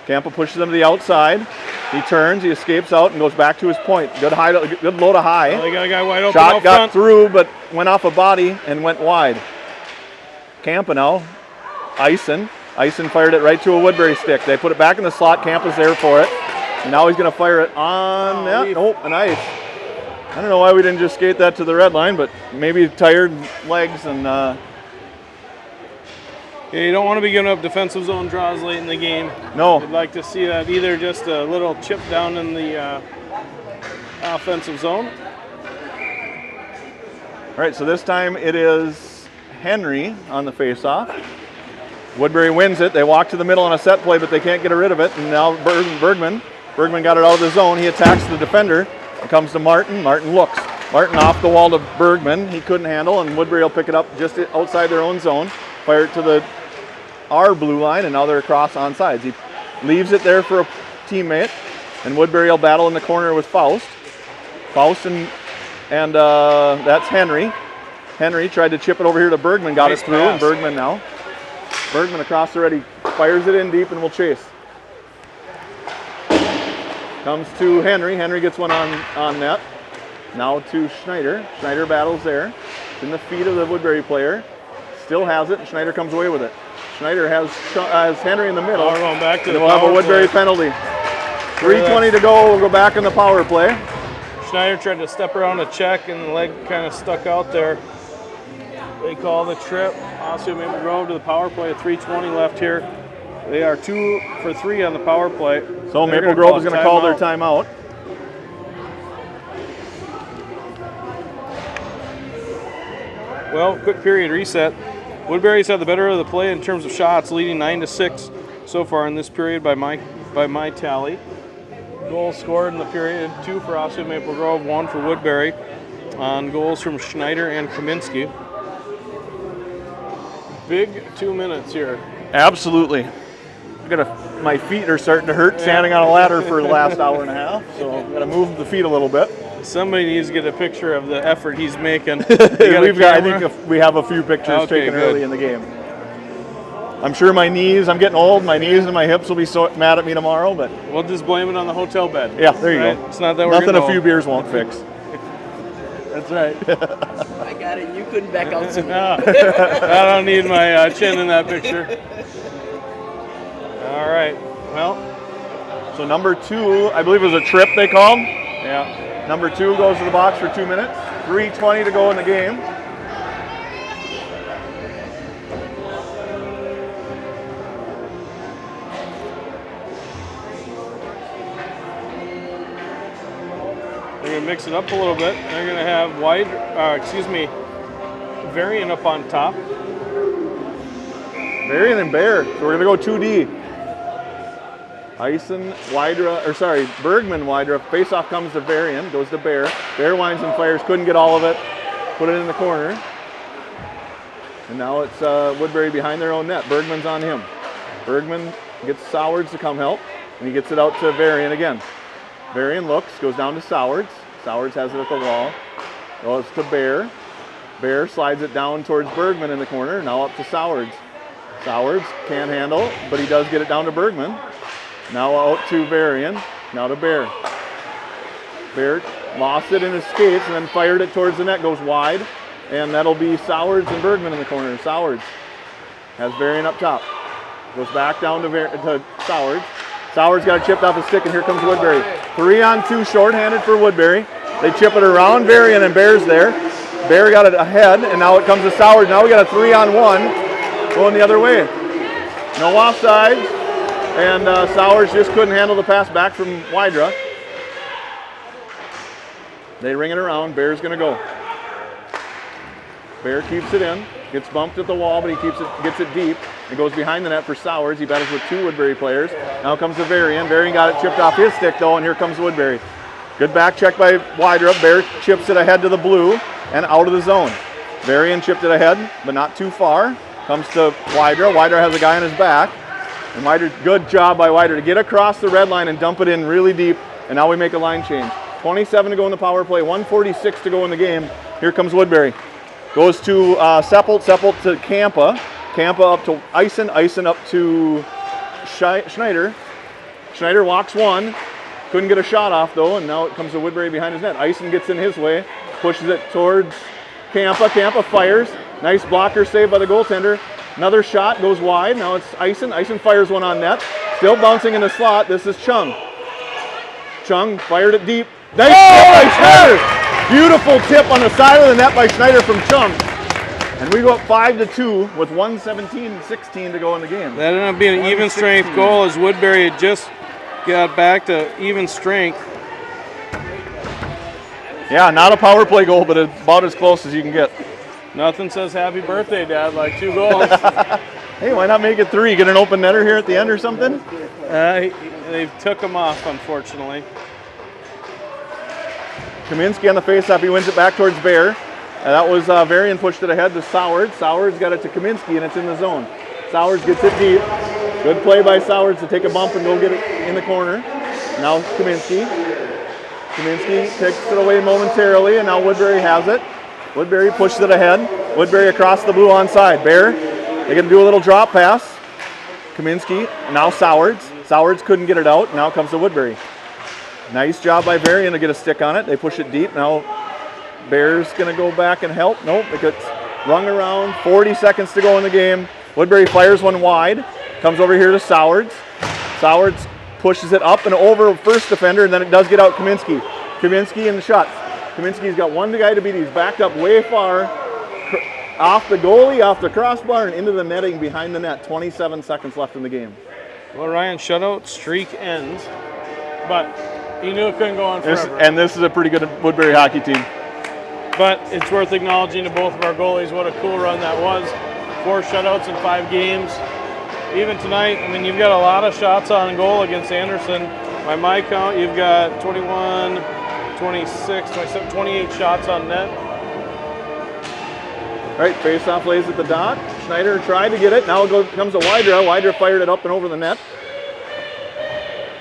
Campa pushes them to the outside. He turns, he escapes out and goes back to his point. Good low to high. Well, they got a guy wide open Shot out got front. through, but went off a body and went wide. Campa now, Ison fired it right to a Woodbury stick. They put it back in the slot. Campa's there for it. And now he's going to fire it on net. Nope, an ice. I don't know why we didn't just skate that to the red line, but maybe tired legs and Yeah, you don't want to be giving up defensive zone draws late in the game. no. I'd like to see that either just a little chip down in the offensive zone. All right, so this time it is Henry on the faceoff. Woodbury wins it. They walk to the middle on a set play, but they can't get rid of it. And now Bergman got it out of the zone. He attacks the defender. It comes to Martin. Martin looks. Martin off the wall to Bergman. He couldn't handle, and Woodbury will pick it up just outside their own zone. Fire it to our blue line, and now they're across on sides. He leaves it there for a teammate, and Woodbury will battle in the corner with Faust. Faust and that's Henry. Henry tried to chip it over here to Bergman, got Nice it through, pass. and Bergman across the red. He fires it in deep and will chase. Comes to Henry. Henry gets one on net. Now to Schneider. Schneider battles there. It's in the feet of the Woodbury player. Still has it, and Schneider comes away with it. Schneider has Henry in the middle. We're going back to And the we'll have a power Woodbury play. penalty. 3:20 to go. We'll go back in the power play. Schneider tried to step around a check, and the leg kind of stuck out there. They call the trip. Osseo Maple Grove to the power play. 3:20 left here. They are 2 for 3 on the power play. So They're Maple gonna Grove is going to call their timeout. timeout. Well, quick period reset. Woodbury's had the better of the play in terms of shots, leading 9-6 so far in this period by my tally. Goals scored in the period: 2 for Osseo Maple Grove, 1 for Woodbury, on goals from Schneider and Kaminsky. Big 2 minutes here. Absolutely. My feet are starting to hurt standing on a ladder for the last hour and a half, so I've got to move the feet a little bit. Somebody needs to get a picture of the effort he's making. I think we have a few pictures Okay, taken good. early in the game. I'm sure I'm getting old, my knees and my hips will be so mad at me tomorrow, but We'll just blame it on the hotel bed. yeah, there you Right? go. It's not that we're Nothing getting a few old. beers won't fix. That's right. I got it. You couldn't back out soon. I don't need my chin in that picture. All right. Well, So number 2, I believe it was a trip they called. yeah. Number 2 goes to the box for 2 minutes. 3:20 to go in the game. They're going to mix it up a little bit. They're going to have Varian up on top. Varian and Bear. So we're going to go 2D. Bergman, Wydra. Face-off comes to Varian, goes to Bear. Bear winds and fires, couldn't get all of it. Put it in the corner. And now it's Woodbury behind their own net. Bergman's on him. Bergman gets Sowards to come help, and he gets it out to Varian again. Varian looks, goes down to Sowards. Sowards has it at the wall. Goes to Bear. Bear slides it down towards Bergman in the corner. Now up to Sowards. Sowards can't handle, but he does get it down to Bergman. Now out to Varian. Now to Bear. Bear lost it in his skates and then fired it towards the net. Goes wide, and that'll be Sowards and Bergman in the corner. Sowards has Varian up top. Goes back down to Sowards. Sowards got it chipped off the stick, and here comes Woodbury. 3-on-2 shorthanded for Woodbury. They chip it around Varian, and Bear's there. Bear got it ahead, and now it comes to Sowards. Now we got a 3-on-1 going the other way. No offside, and Sowards just couldn't handle the pass back from Wydra. They ring it around. Bear's going to go. Bear keeps it in. Gets bumped at the wall, but he gets it deep. It goes behind the net for Sowards. He battles with 2 Woodbury players. Now comes to Varian. Varian got it chipped off his stick, though, and here comes Woodbury. Good back check by Wydra. Bear chips it ahead to the blue and out of the zone. Varian chipped it ahead, but not too far. Comes to Wydra. Wydra has a guy on his back. And Wydra, good job by Wydra to get across the red line and dump it in really deep. And now we make a line change. 27 to go in the power play, 1:46 to go in the game. Here comes Woodbury. Goes to Seppelt to Campa. Campa up to Ison up to Schneider. Schneider walks one, Couldn't get a shot off though, and now it comes to Woodbury behind his net. Ison gets in his way, pushes it towards Campa. Campa fires. Nice blocker save by the goaltender. Another shot goes wide. Now it's Ison. Ison fires one on net. Still bouncing in the slot. This is Chung. Chung fired it deep. Nice tip by Schneider. Beautiful tip on the side of the net by Schneider from Chung. And we go up 5-2 with 1:17:16 to go in the game. That ended up being an even strength goal as Woodbury had just got back to even strength. Yeah, not a power play goal, but it's about as close as you can get. Nothing says happy birthday, Dad, like 2 goals. Hey, why not make it 3? Get an open netter here at the end or something? They took him off, unfortunately. Kaminsky on the faceoff. He wins it back towards Bear. That was Varian pushed it ahead to Sowards. Sowards got it to Kaminsky, and it's in the zone. Sowards gets it deep. Good play by Sowards to take a bump and go get it in the corner. Now Kaminsky. Kaminsky takes it away momentarily, and now Woodbury has it. Woodbury pushes it ahead. Woodbury across the blue onside. Bear, they're going to do a little drop pass. Kaminsky, now Sowards. Sowards couldn't get it out. Now it comes to Woodbury. Nice job by Varian to get a stick on it. They push it deep. Now Bear's going to go back and help. Nope, it gets rung around. 40 seconds to go in the game. Woodbury fires one wide. Comes over here to Sowards. Sowards pushes it up and over first defender, and then it does get out Kaminsky. Kaminsky in the shot. Kaminsky's got one guy to beat. He's backed up way far. Off the goalie, off the crossbar, and into the netting behind the net. 27 seconds left in the game. Well, Ryan, shutout streak ends, but he knew it couldn't go on forever. This is a pretty good Woodbury hockey team. But it's worth acknowledging to both of our goalies what a cool run that was. 4 shutouts in 5 games. Even tonight, I mean, you've got a lot of shots on goal against Anderson. By my count, you've got 21, 26, 27, 28 shots on net. All right, face-off lays at the dot. Schneider tried to get it. Now it comes to Wydra. Wydra fired it up and over the net.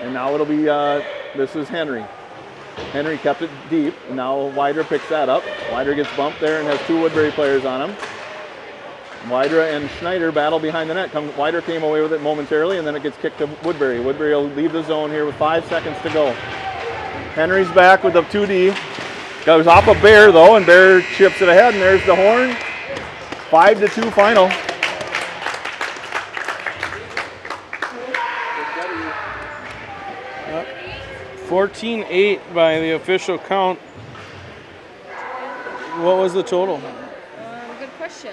And now it'll be, this is Henry. Henry kept it deep. And now Wydra picks that up. Wydra gets bumped there and has 2 Woodbury players on him. Wydra and Schneider battle behind the net. Wydra came away with it momentarily, and then it gets kicked to Woodbury. Woodbury will leave the zone here with 5 seconds to go. Henry's back with the 2D. Goes off a Bear, though, and Bear chips it ahead, and there's the horn. 5-2 final. Yep. 14-8 by the official count. What was the total? Good question.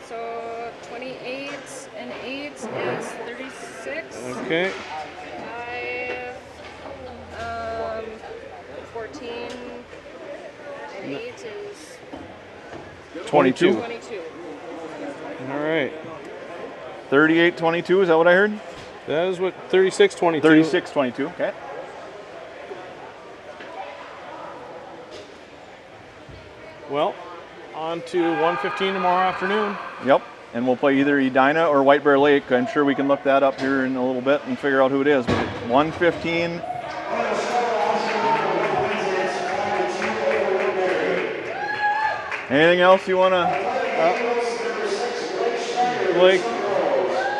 So 28 and 8 is 36. Okay. 14 and 8 is 22. 22. All right. 38-22, is that what I heard? That is what 36-22. 36-22, okay. Well, on to 1:15 tomorrow afternoon. Yep, and we'll play either Edina or White Bear Lake. I'm sure we can look that up here in a little bit and figure out who it is. But 1:15. Anything else you want to?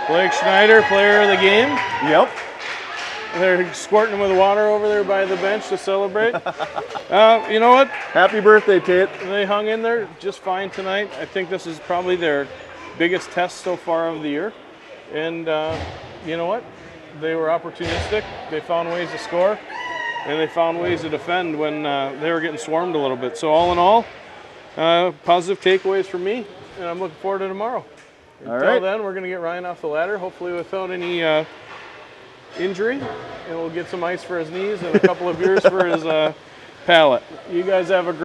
Blake Schneider, player of the game. Yep. They're squirting with water over there by the bench to celebrate. You know what? Happy birthday, Tate. They hung in there just fine tonight. I think this is probably their biggest test so far of the year. And you know what? They were opportunistic. They found ways to score, and they found ways to defend when they were getting swarmed a little bit. So all in all, positive takeaways for me, and I'm looking forward to tomorrow. Until then, we're going to get Ryan off the ladder, hopefully without any injury, and we'll get some ice for his knees and a couple of beers for his palate. You guys have a great